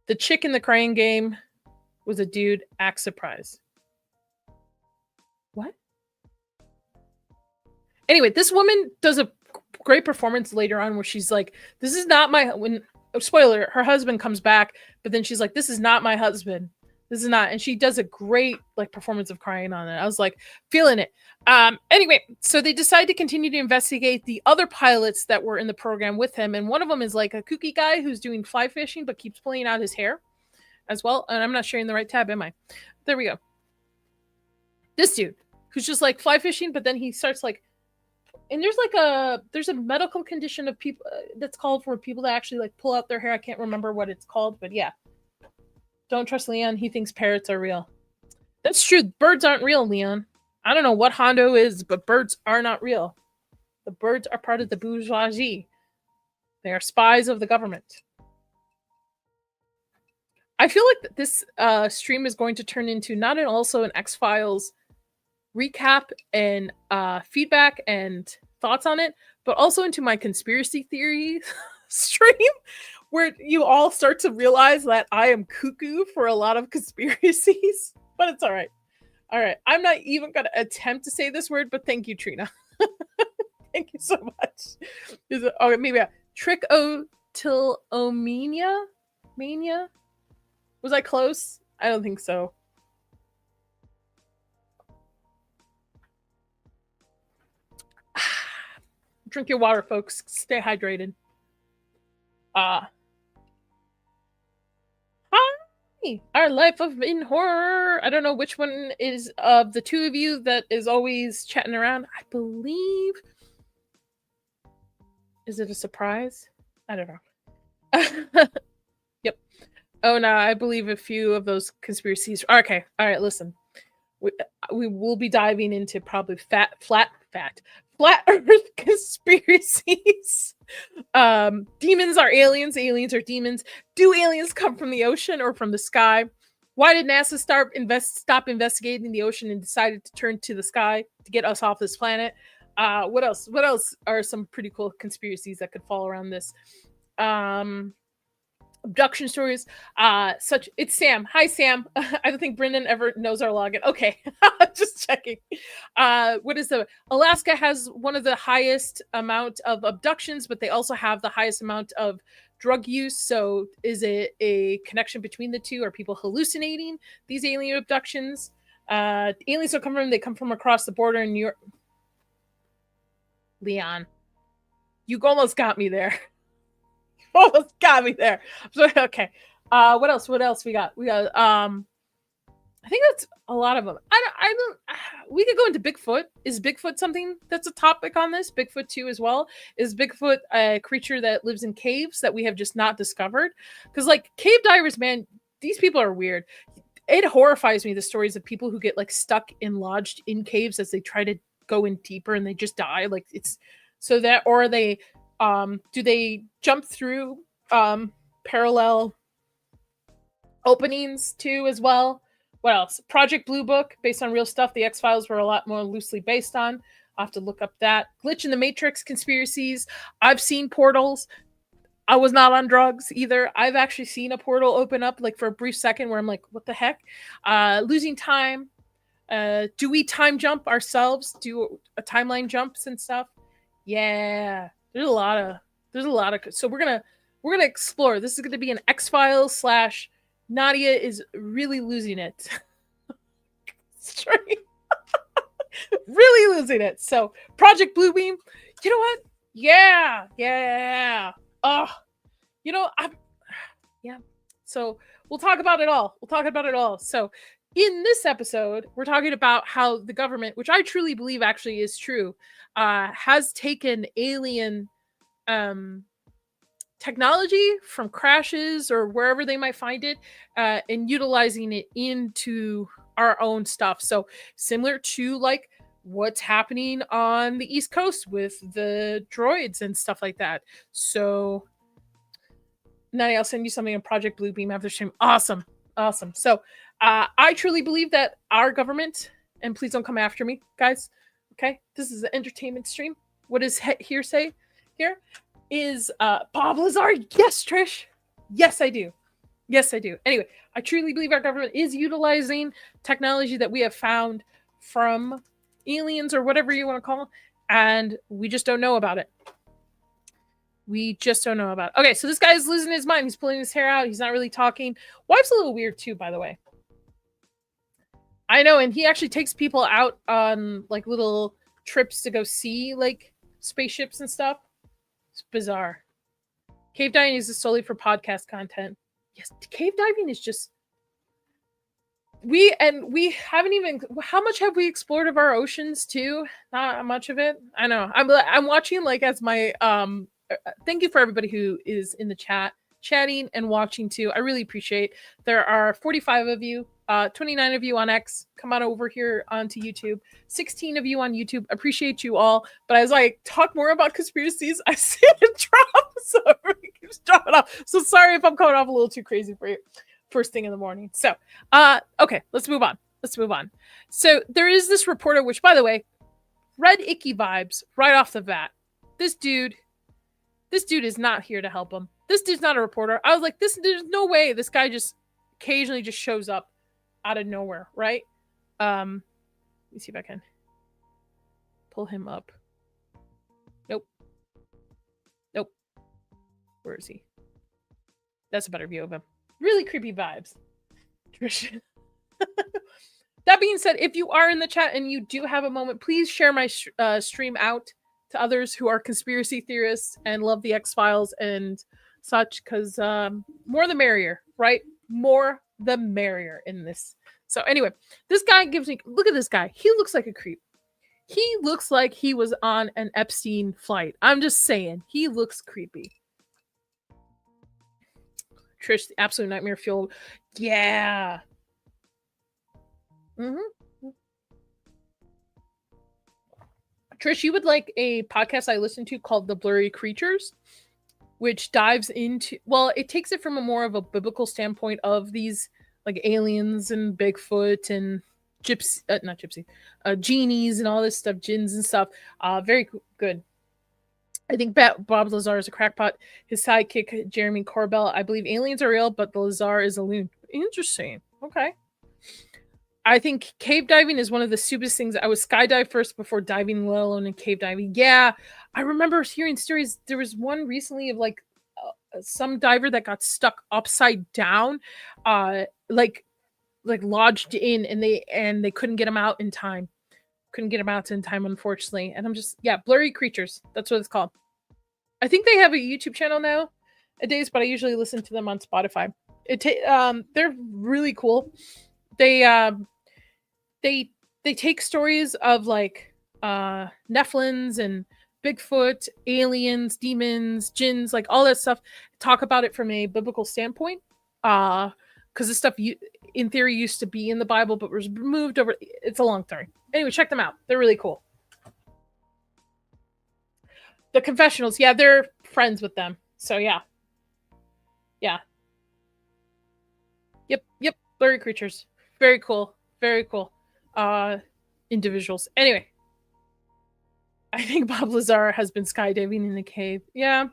The chick in the crying game was a dude. Act surprised. What? Anyway, this woman does a great performance later on where she's like, this is not my... Spoiler, her husband comes back, but then she's like, this is not my husband. This is not... And she does a great performance of crying on it. I was like, feeling it. Anyway, so they decide to continue to investigate the other pilots that were in the program with him. And one of them is like a kooky guy who's doing fly fishing, but keeps pulling out his hair as well. And I'm not sharing the right tab, am I? There we go. This dude who's just like fly fishing, but then he starts like And there's a medical condition of people that's called for people to actually like pull out their hair. I can't remember what it's called, but yeah. Don't trust Leon. He thinks parrots are real. That's true. Birds aren't real, Leon. I don't know what Hondo is, but birds are not real. The birds are part of the bourgeoisie. They are spies of the government. I feel like this stream is going to turn into not also an X-Files recap and feedback and thoughts on it, but also into my conspiracy theory stream, where you all start to realize that I am cuckoo for a lot of conspiracies, but it's all right. All right. I'm not even going to attempt to say this word, but thank you, Trina. Thank you so much. Is it, okay, maybe trichotillomania? Mania? Was I close? I don't think so. Drink your water, folks. Stay hydrated. Hi! Our life of in horror. I don't know which one is of the two of you that is always chatting around. I believe. Is it a surprise? I don't know. Yep. Oh no, I believe a few of those conspiracies. Okay, all right. Listen, we will be diving into probably flat Earth conspiracies. Demons are aliens. Aliens are demons. Do aliens come from the ocean or from the sky? Why did NASA stop investigating the ocean and decided to turn to the sky to get us off this planet? What else? What else are some pretty cool conspiracies that could fall around this? Abduction stories. It's Sam. Hi, Sam. I don't think Brendan ever knows our login. Okay, just checking. What is Alaska has one of the highest amount of abductions, but they also have the highest amount of drug use. So is it a connection between the two? Are people hallucinating these alien abductions? Aliens don't come from across the border in New York. Leon, you almost got me there. Almost got me there. Okay. What else? What else we got? We got I think that's a lot of them. I don't we could go into Bigfoot. Is Bigfoot something that's a topic on this? Bigfoot 2 as well. Is Bigfoot a creature that lives in caves that we have just not discovered? Because like cave divers, man, these people are weird. It horrifies me, the stories of people who get like stuck and lodged in caves as they try to go in deeper and they just die. Like it's so that, or they do they jump through parallel openings too as well? What else? Project Blue Book, based on real stuff. The X-Files were a lot more loosely based on. I'll have to look up that. Glitch in the Matrix conspiracies. I've seen portals. I was not on drugs either. I've actually seen a portal open up like for a brief second where I'm like, what the heck? Losing time. Do we time jump ourselves? Do a timeline jumps and stuff? Yeah. There's a lot of so we're gonna explore. This is gonna be an X-Files / Nadia is really losing it. Straight. Really losing it. So Project Bluebeam, you know what? Yeah. Oh, you know, yeah. So we'll talk about it all. So in this episode, we're talking about how the government, which I truly believe actually is true, has taken alien technology from crashes or wherever they might find it, and utilizing it into our own stuff. So similar to like what's happening on the East Coast with the droids and stuff like that. So Nani, I'll send you something on Project Bluebeam after stream. Awesome. So I truly believe that our government, and please don't come after me, guys. Okay, this is an entertainment stream. What is hearsay here? Is Bob Lazar? Yes, Trish. Yes, I do. Anyway, I truly believe our government is utilizing technology that we have found from aliens or whatever you want to call them, and we just don't know about it. Okay, so this guy is losing his mind. He's pulling his hair out. He's not really talking. Wife's a little weird too, by the way. I know, and he actually takes people out on like little trips to go see like spaceships and stuff. It's bizarre. Cave diving is solely for podcast content. Yes, cave diving is just we haven't even, how much have we explored of our oceans too? Not much of it. I know. I'm watching like as my thank you for everybody who is in the chat chatting and watching too. I really appreciate. There are 45 of you, 29 of you on X. Come on over here onto YouTube. 16 of you on YouTube. Appreciate you all. But as I talk more about conspiracies, I see it drop. So everybody keeps dropping off. So sorry if I'm coming off a little too crazy for you first thing in the morning. So okay, let's move on. So there is this reporter, which by the way, red icky vibes right off the bat. This dude is not here to help him. This dude's not a reporter. I was like, there's no way this guy just occasionally just shows up out of nowhere, right? Let me see if I can pull him up. Nope. Where is he? That's a better view of him. Really creepy vibes. Trish. That being said, if you are in the chat and you do have a moment, please share my stream out to others who are conspiracy theorists and love the X-Files and such, because more the merrier, right? More the merrier in this. So anyway, this guy gives me, look at this guy. He looks like a creep. He looks like he was on an Epstein flight. I'm just saying, he looks creepy. Trish, the absolute nightmare fuel. Yeah. Trish, you would like a podcast I listen to called The Blurry Creatures, which dives into, well, it takes it from a more of a biblical standpoint of these like aliens and Bigfoot and genies and all this stuff, jinns and stuff. Very good. I think Bob Lazar is a crackpot. His sidekick, Jeremy Corbell, I believe aliens are real, but the Lazar is a loon. Interesting. Okay. I think cave diving is one of the stupidest things. I would skydive first before diving, let alone in cave diving. Yeah, I remember hearing stories. There was one recently of like some diver that got stuck upside down, like lodged in, and they couldn't get him out in time. Unfortunately. And I'm just, yeah, Blurry Creatures. That's what it's called. I think they have a YouTube channel nowadays, but I usually listen to them on Spotify. They're really cool. They take stories of like Nephilims and Bigfoot, aliens, demons, jinns, like all that stuff. Talk about it from a biblical standpoint, because this stuff in theory used to be in the Bible, but was moved over. It's a long story. Anyway, check them out. They're really cool. The Confessionals, yeah, they're friends with them. So yeah. Yep. Blurry Creatures. Very cool. Individuals. Anyway, I think Bob Lazar has been skydiving in the cave. Yeah.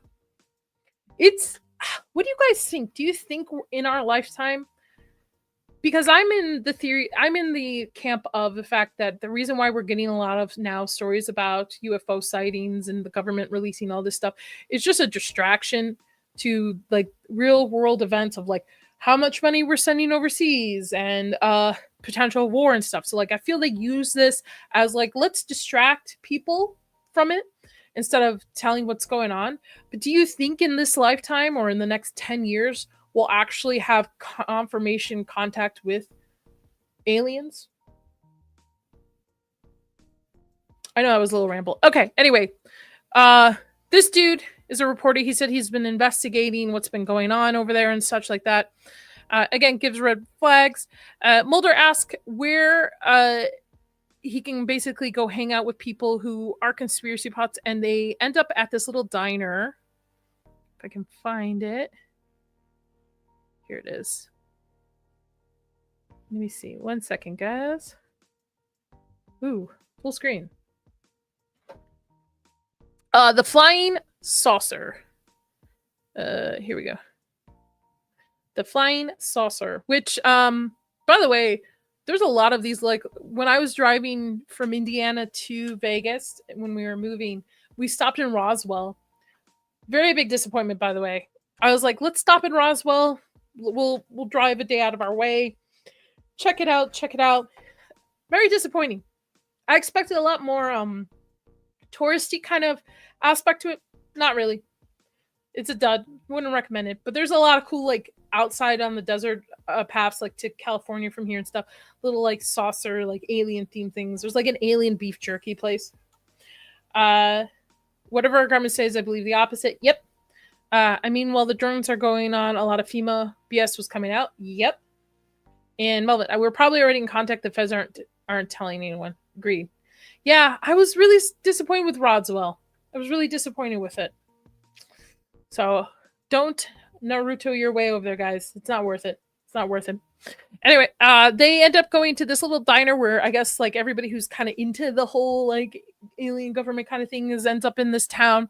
What do you guys think? Do you think in our lifetime? Because I'm in the camp of the fact that the reason why we're getting a lot of now stories about UFO sightings and the government releasing all this stuff is just a distraction to like real world events of like how much money we're sending overseas and potential war and stuff. So like I feel they use this as like, let's distract people from it instead of telling what's going on. But do you think in this lifetime or in the next 10 years we'll actually have confirmation contact with aliens? I know that was a little ramble. Okay, anyway, this dude is a reporter. He said he's been investigating what's been going on over there and such like that. Again, gives red flags. Mulder asks where he can basically go hang out with people who are conspiracy pots, and they end up at this little diner. If I can find it. Here it is. Let me see. 1 second, guys. Ooh, full screen. The Flying Saucer. Here we go. The Flying Saucer, which, by the way, there's a lot of these. Like when I was driving from Indiana to Vegas, when we were moving, we stopped in Roswell. Very big disappointment, by the way. I was like, let's stop in Roswell. We'll drive a day out of our way. Check it out. Very disappointing. I expected a lot more touristy kind of aspect to it. Not really. It's a dud. Wouldn't recommend it. But there's a lot of cool, like, outside on the desert paths, like to California from here and stuff. Little, like, saucer, like, alien themed things. There's, like, an alien beef jerky place. Whatever our government says, I believe the opposite. Yep. I mean, while the drones are going on, a lot of FEMA BS was coming out. Yep. And Melvin, we're probably already in contact. The feds aren't telling anyone. Agreed. Yeah, I was really disappointed with Roswell. I was really disappointed with it. So don't Naruto your way over there, guys. It's not worth it. It's not worth it. Anyway, they end up going to this little diner where I guess like everybody who's kind of into the whole like alien government kind of thing ends up in this town.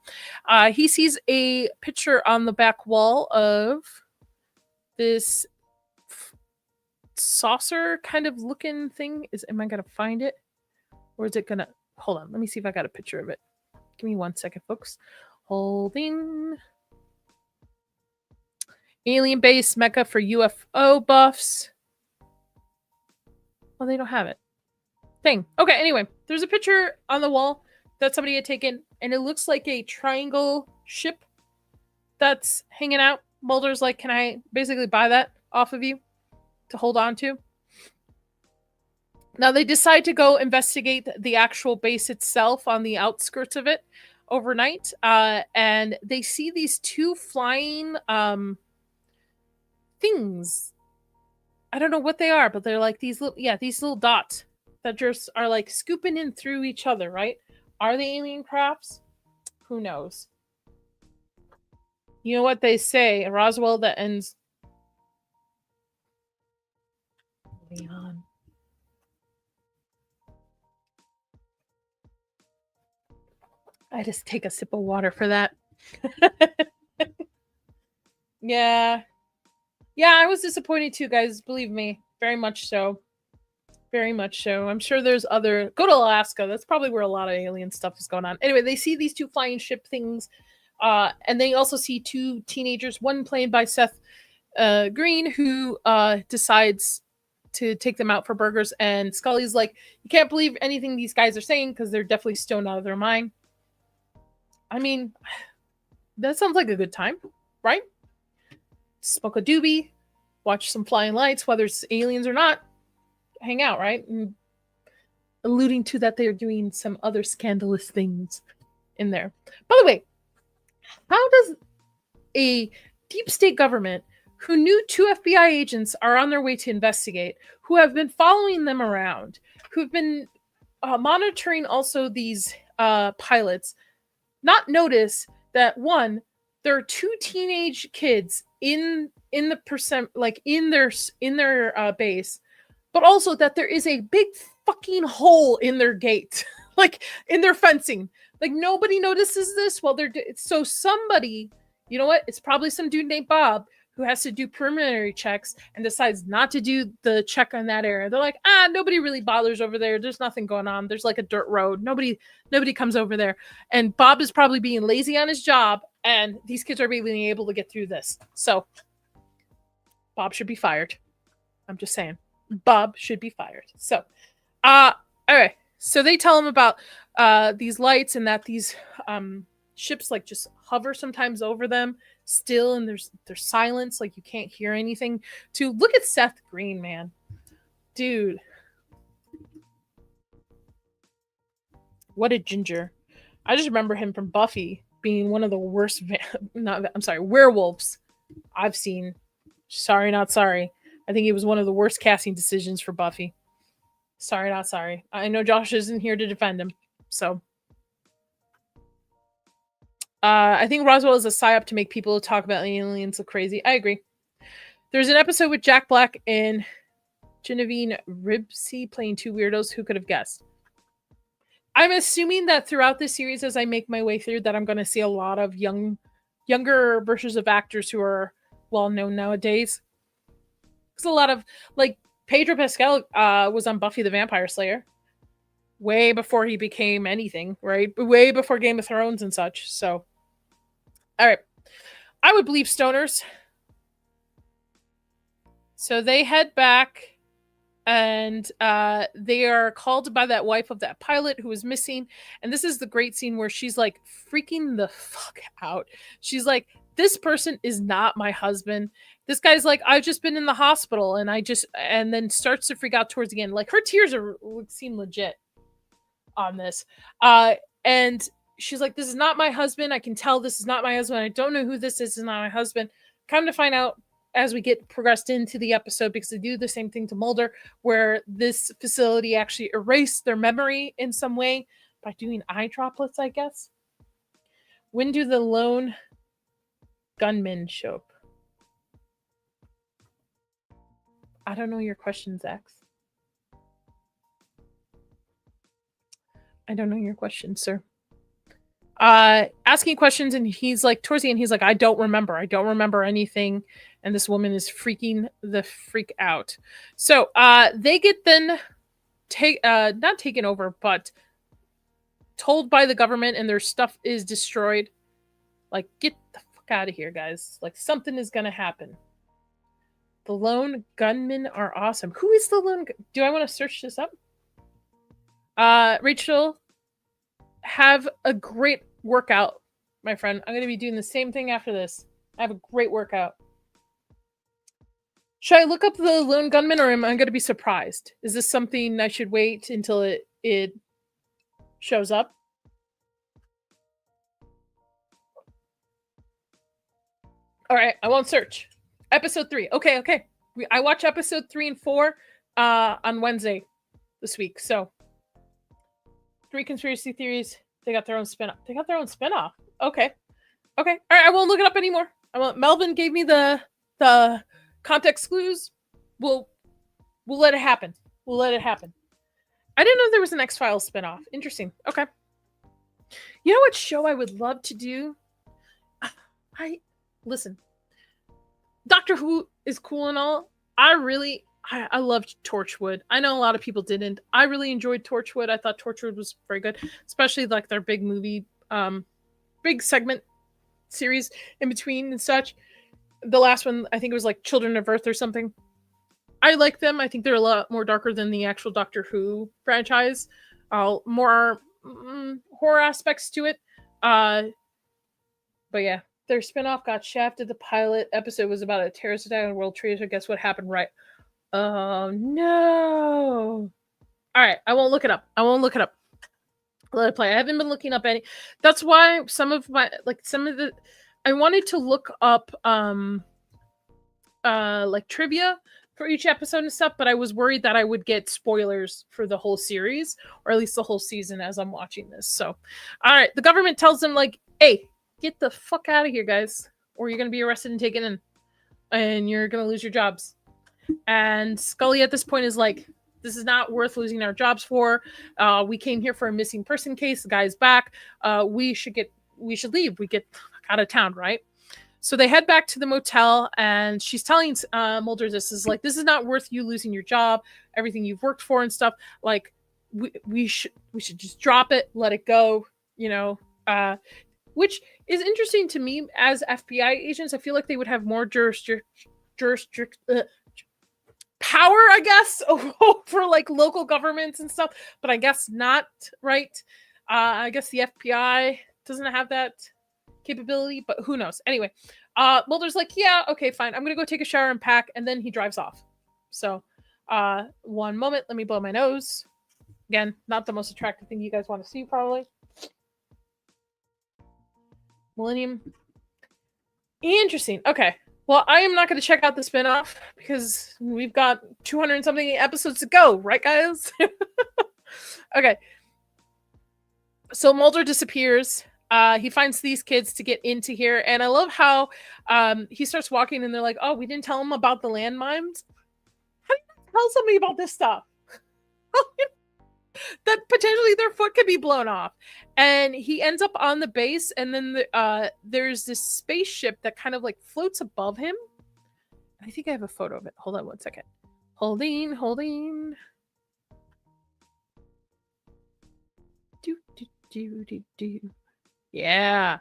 He sees a picture on the back wall of this saucer kind of looking thing. Am I gonna find it? Or is it gonna hold on? Let me see if I got a picture of it. Give me 1 second, folks. Holding. Alien base mecca for UFO buffs. Well, they don't have it. Dang. Okay, anyway, there's a picture on the wall that somebody had taken, and it looks like a triangle ship that's hanging out. Mulder's like, can I basically buy that off of you to hold on to? Now they decide to go investigate the actual base itself on the outskirts of it overnight, and they see these two flying things. I don't know what they are, but they're like these little dots that just are like scooping in through each other, right? Are they alien crafts? Who knows? You know what they say, a Roswell that ends. Leon. I just take a sip of water for that. Yeah. Yeah, I was disappointed too, guys. Believe me. Very much so. Very much so. I'm sure there's other... Go to Alaska. That's probably where a lot of alien stuff is going on. Anyway, they see these two flying ship things. And they also see two teenagers, one played by Seth Green, who decides to take them out for burgers. And Scully's like, you can't believe anything these guys are saying because they're definitely stoned out of their mind. I mean, that sounds like a good time, right? Smoke a doobie, watch some flying lights, whether it's aliens or not, hang out, right? And alluding to that they're doing some other scandalous things in there. By the way, how does a deep state government who knew two FBI agents are on their way to investigate, who have been following them around, who've been monitoring also these pilots, not notice that one, there are two teenage kids in the percent, like in their base, but also that there is a big fucking hole in their gate, like in their fencing. Like nobody notices this while they're so somebody, you know what? It's probably some dude named Bob who has to do preliminary checks and decides not to do the check on that area. They're like, nobody really bothers over there. There's nothing going on. There's like a dirt road. Nobody comes over there. And Bob is probably being lazy on his job, and these kids are being able to get through this. So Bob should be fired. I'm just saying. Bob should be fired. So, okay. So they tell him about these lights and that these ships like just hover sometimes over them still, and there's silence, like you can't hear anything. To look at Seth Green, man, dude, what a ginger. I just remember him from Buffy being one of the worst werewolves I've seen. Sorry, not sorry. I think it was one of the worst casting decisions for Buffy. Sorry, not sorry. I know Josh isn't here to defend him, so I think Roswell is a psyop to make people talk about aliens look crazy. I agree. There's an episode with Jack Black and Genevieve Ribsy playing two weirdos. Who could have guessed? I'm assuming that throughout this series, as I make my way through, that I'm going to see a lot of younger versions of actors who are well known nowadays. There's a lot of, like, Pedro Pascal was on Buffy the Vampire Slayer way before he became anything, right? Way before Game of Thrones and such. So, all right. I would believe stoners. So they head back and they are called by that wife of that pilot who was missing. And this is the great scene where she's like freaking the fuck out. She's like, this person is not my husband. This guy's like, I've just been in the hospital, and then starts to freak out towards the end. Like, her tears seem legit on this. And she's like, this is not my husband. I can tell this is not my husband. I don't know who this is. This is not my husband. Come to find out as we get progressed into the episode, because they do the same thing to Mulder, where this facility actually erased their memory in some way by doing eye droplets, I guess. When do the lone gunmen show up? I don't know your question, Zax. I don't know your question, sir. Asking questions, and he's like, towards the end, he's like, I don't remember anything. And this woman is freaking the freak out. So they get then not taken over, but told by the government, and their stuff is destroyed. Like, get the fuck out of here, guys. Like, something is gonna happen. The lone gunmen are awesome. Who is the lone? Do I want to search this up? Rachel, have a great workout, my friend. I'm going to be doing the same thing after this. I have a great workout. Should I look up the lone gunman, or am I going to be surprised? Is this something I should wait until it shows up? All right, I won't search. Episode 3. Okay. I watch episode 3 and 4 on Wednesday this week. So 3 conspiracy theories. They got their own spin-off. Okay. All right, I won't look it up anymore. Melvin gave me the context clues. We'll let it happen. I didn't know there was an X-Files spin-off. Interesting. Okay. You know what show I would love to do? Listen. Doctor Who is cool and all. I loved Torchwood. I know a lot of people didn't. I really enjoyed Torchwood. I thought Torchwood was very good, especially like their big movie, big segment series in between and such. The last one, I think it was like Children of Earth or something. I like them. I think they're a lot more darker than the actual Doctor Who franchise. More horror aspects to it. But yeah. Their spinoff got shafted. The pilot episode was about a terrorist attack on World Trade Center. Guess what happened? Right. Oh, no. All right. I won't look it up. Let it play. I haven't been looking up any. That's why I wanted to look up like trivia for each episode and stuff, but I was worried that I would get spoilers for the whole series, or at least the whole season as I'm watching this. So, all right. The government tells them, like, hey, get the fuck out of here, guys, or you're going to be arrested and taken in, and you're going to lose your jobs. And Scully at this point is like, this is not worth losing our jobs for. We came here for a missing person case. The guy's back. We should leave. We get out of town, right? So they head back to the motel, and she's telling Mulder this is not worth you losing your job, everything you've worked for and stuff. Like, we should just drop it, let it go, which is interesting to me. As FBI agents, I feel like they would have more power, I guess, over like local governments and stuff, but I guess not, right? I guess the FBI doesn't have that capability, but who knows? Anyway, Mulder's like, yeah, okay, fine. I'm gonna go take a shower and pack, and then he drives off. So, one moment, let me blow my nose. Again, not the most attractive thing you guys want to see, probably. Millennium. Interesting. Okay. Well, I am not going to check out the spinoff because we've got 200 and something episodes to go, right, guys? Okay. So Mulder disappears. He finds these kids to get into here, and I love how he starts walking, and they're like, "Oh, we didn't tell him about the landmines." How do you tell somebody about this stuff? That potentially their foot could be blown off. And he ends up on the base, and then there's this spaceship that kind of like floats above him. I think I have a photo of it. Hold on one second. Holding. Do. Yeah.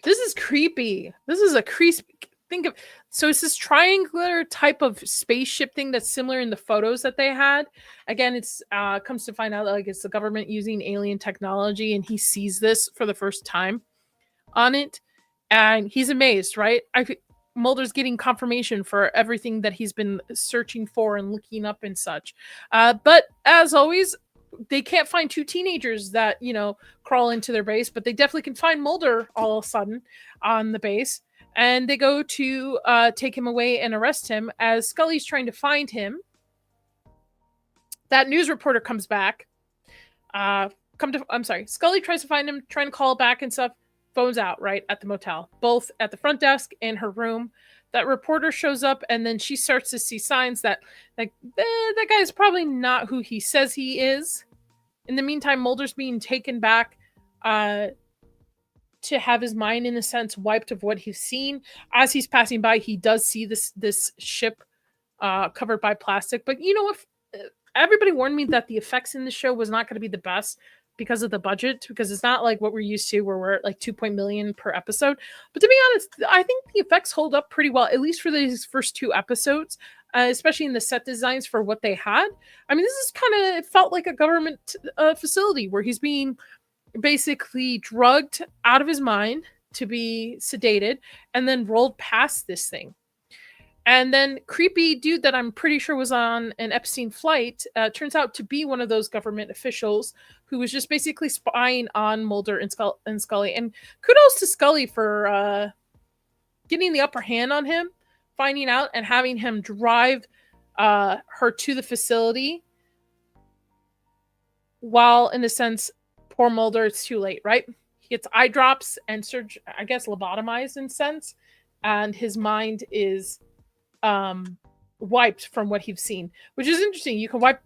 This is creepy. This is a think of, so it's this triangular type of spaceship thing that's similar in the photos that they had. Again, it's comes to find out like it's the government using alien technology, and he sees this for the first time on it, and he's amazed, right? Mulder's getting confirmation for everything that he's been searching for and looking up and such. But as always, they can't find two teenagers that, crawl into their base, but they definitely can find Mulder all of a sudden on the base. And they go to take him away and arrest him. As Scully's trying to find him, that news reporter comes back. Scully tries to find him, trying to call back and stuff. Phone's out, right, at the motel, both at the front desk and her room. That reporter shows up, and then she starts to see signs that, like, that guy's probably not who he says he is. In the meantime, Mulder's being taken back to have his mind, in a sense, wiped of what he's seen. As he's passing by, he does see this ship covered by plastic. But everybody warned me that the effects in the show was not going to be the best because of the budget, because it's not like what we're used to where we're at like $2 million per episode. But to be honest, I think the effects hold up pretty well, at least for these first 2 episodes, especially in the set designs for what they had. I mean, this is it felt like a government facility where he's being basically drugged out of his mind to be sedated and then rolled past this thing. And then creepy dude that I'm pretty sure was on an Epstein flight turns out to be one of those government officials who was just basically spying on Mulder and Scully. And kudos to Scully for getting the upper hand on him, finding out and having him drive her to the facility. While, in a sense, poor Mulder, it's too late, right? He gets eye drops and lobotomized in a sense. And his mind is wiped from what he's seen, which is interesting. You can wipe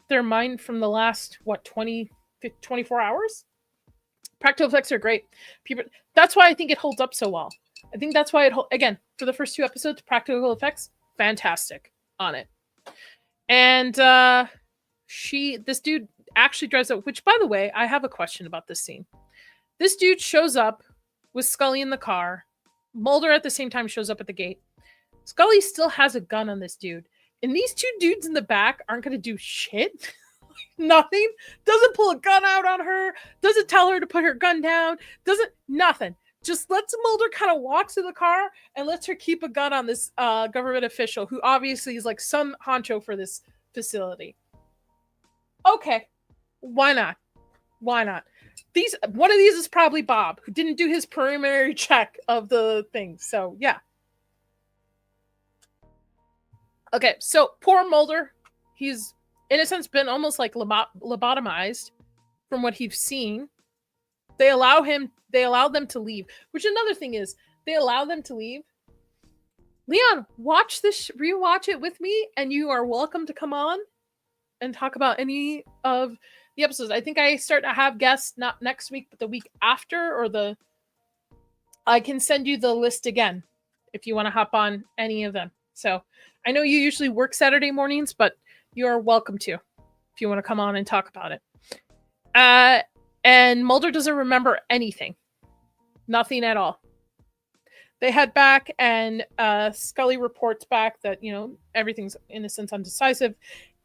their mind from the last 24 hours. Practical effects are great. That's why I think it holds up so well. I think that's why again, for the first 2 episodes, practical effects fantastic on it. And this dude actually drives up, which, by the way, I have a question about this scene. This dude shows up with Scully in the car. Mulder at the same time shows up at the gate. Scully still has a gun on this dude. And these 2 dudes in the back aren't going to do shit. Nothing. Doesn't pull a gun out on her. Doesn't tell her to put her gun down. Nothing. Just lets Mulder kind of walk to the car and lets her keep a gun on this government official who obviously is like some honcho for this facility. Okay. Why not? One of these is probably Bob, who didn't do his preliminary check of the thing. So, yeah. Okay, so poor Mulder, he's, in a sense, been almost like lobotomized from what he's seen. They allow them to leave, which another thing is, they allow them to leave. Leon, rewatch it with me, and you are welcome to come on and talk about any of the episodes. I think I start to have guests not next week, but the week after, I can send you the list again if you want to hop on any of them. So I know you usually work Saturday mornings, but you are welcome to if you want to come on and talk about it. And Mulder doesn't remember anything. Nothing at all. They head back, and Scully reports back that, everything's, in a sense, undecisive.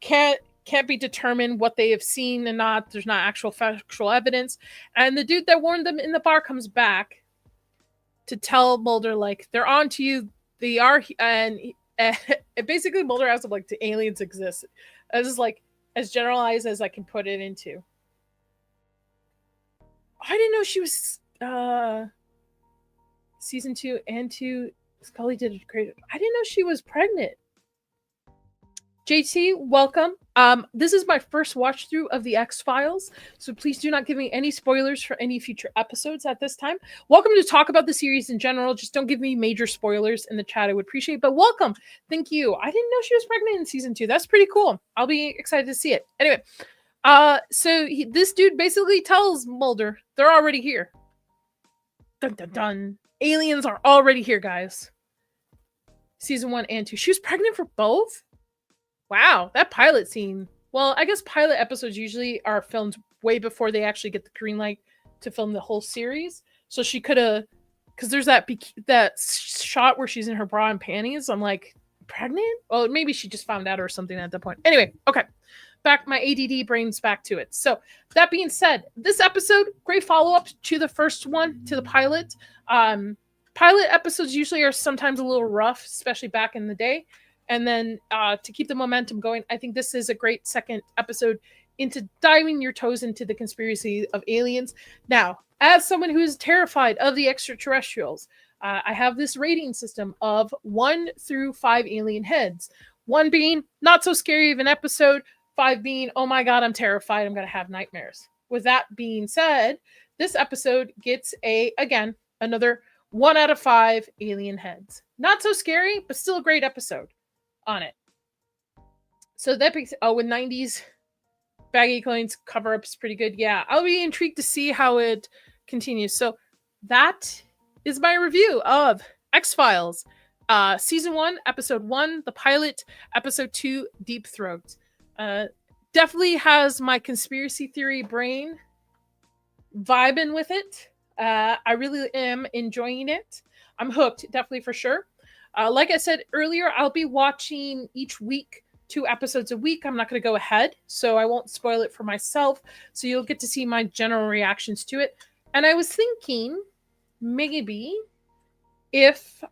Can't be determined what they have seen and not. There's not actual factual evidence. And the dude that warned them in the bar comes back to tell Mulder, like, they're on to you. They are, and basically Mulder asks him, like, do aliens exist? This is like as generalized as I can put it into. I didn't know she was season 2 and 2. Scully did it great. I didn't know she was pregnant. JT, welcome. This is my first watch through of the X-Files, so please do not give me any spoilers for any future episodes at this time. Welcome to talk about the series in general. Just don't give me major spoilers in the chat. I would appreciate it, but welcome. Thank you. I didn't know she was pregnant in season 2. That's pretty cool. I'll be excited to see it. Anyway, this dude basically tells Mulder, they're already here. Dun, dun, dun. Aliens are already here, guys. Season 1 and 2. She was pregnant for both? Wow, that pilot scene. Well, I guess pilot episodes usually are filmed way before they actually get the green light to film the whole series. So she could have, because there's that shot where she's in her bra and panties. I'm like, pregnant? Well, maybe she just found out or something at that point. Anyway, okay. Back, my ADD brain's back to it. So that being said, this episode, great follow-up to the first one, to the pilot. Pilot episodes usually are sometimes a little rough, especially back in the day. And then to keep the momentum going, I think this is a great second episode into diving your toes into the conspiracy of aliens. Now, as someone who is terrified of the extraterrestrials, I have this rating system of 1 through 5 alien heads. 1 being not so scary of an episode, 5 being, oh my God, I'm terrified, I'm going to have nightmares. With that being said, this episode gets again, another 1 out of 5 alien heads. Not so scary, but still a great episode on it. So that makes, with 90s baggy clothing cover up is pretty good. Yeah, I'll be intrigued to see how it continues. So that is my review of X-Files. Season 1, episode 1, the pilot, episode 2, Deep Throat. Definitely has my conspiracy theory brain vibing with it. I really am enjoying it. I'm hooked, definitely for sure. Like I said earlier, I'll be watching each week 2 episodes a week. I'm not going to go ahead, so I won't spoil it for myself. So you'll get to see my general reactions to it. And I was thinking maybe if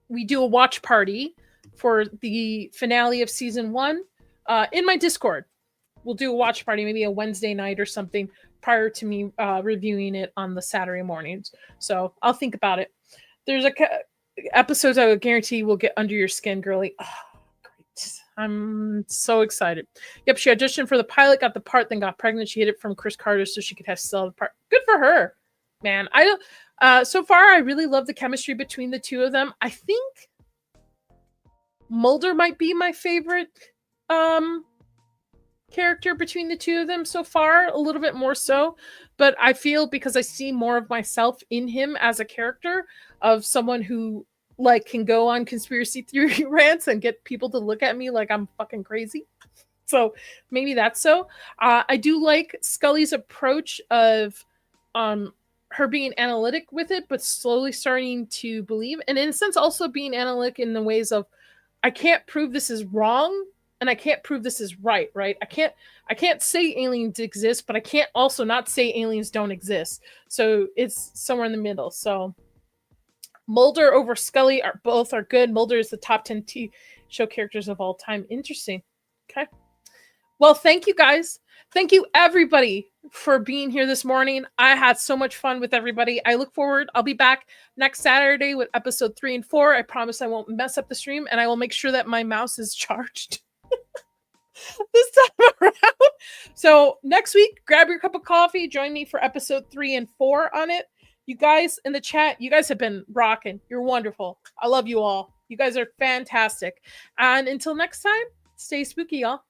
we do a watch party for the finale of season 1 in my Discord. We'll do a watch party, maybe a Wednesday night or something prior to me reviewing it on the Saturday mornings. So I'll think about it. There's episodes I would guarantee will get under your skin, girly. Oh, great. I'm so excited. Yep, she auditioned for the pilot, got the part, then got pregnant. She hid it from Chris Carter so she could have still the part. Good for her, man. So far, I really love the chemistry between the two of them. I think Mulder might be my favorite character between the two of them so far, a little bit more so, but I feel because I see more of myself in him as a character of someone who like can go on conspiracy theory rants and get people to look at me like I'm fucking crazy. So maybe that's so. I do like Scully's approach of her being analytic with it, but slowly starting to believe, and in a sense also being analytic in the ways of I can't prove this is wrong and I can't prove this is right? I can't say aliens exist, but I can't also not say aliens don't exist. So it's somewhere in the middle. So Mulder over Scully both are good. Mulder is the top 10 TV show characters of all time. Interesting. Okay. Well, thank you guys. Thank you everybody for being here this morning. I had so much fun with everybody. I look forward. I'll be back next Saturday with episode 3 and 4. I promise I won't mess up the stream, and I will make sure that my mouse is charged this time around. So next week, grab your cup of coffee. Join me for episode 3 and 4 on it. You guys in the chat, you guys have been rocking. You're wonderful. I love you all. You guys are fantastic. And until next time, stay spooky, y'all.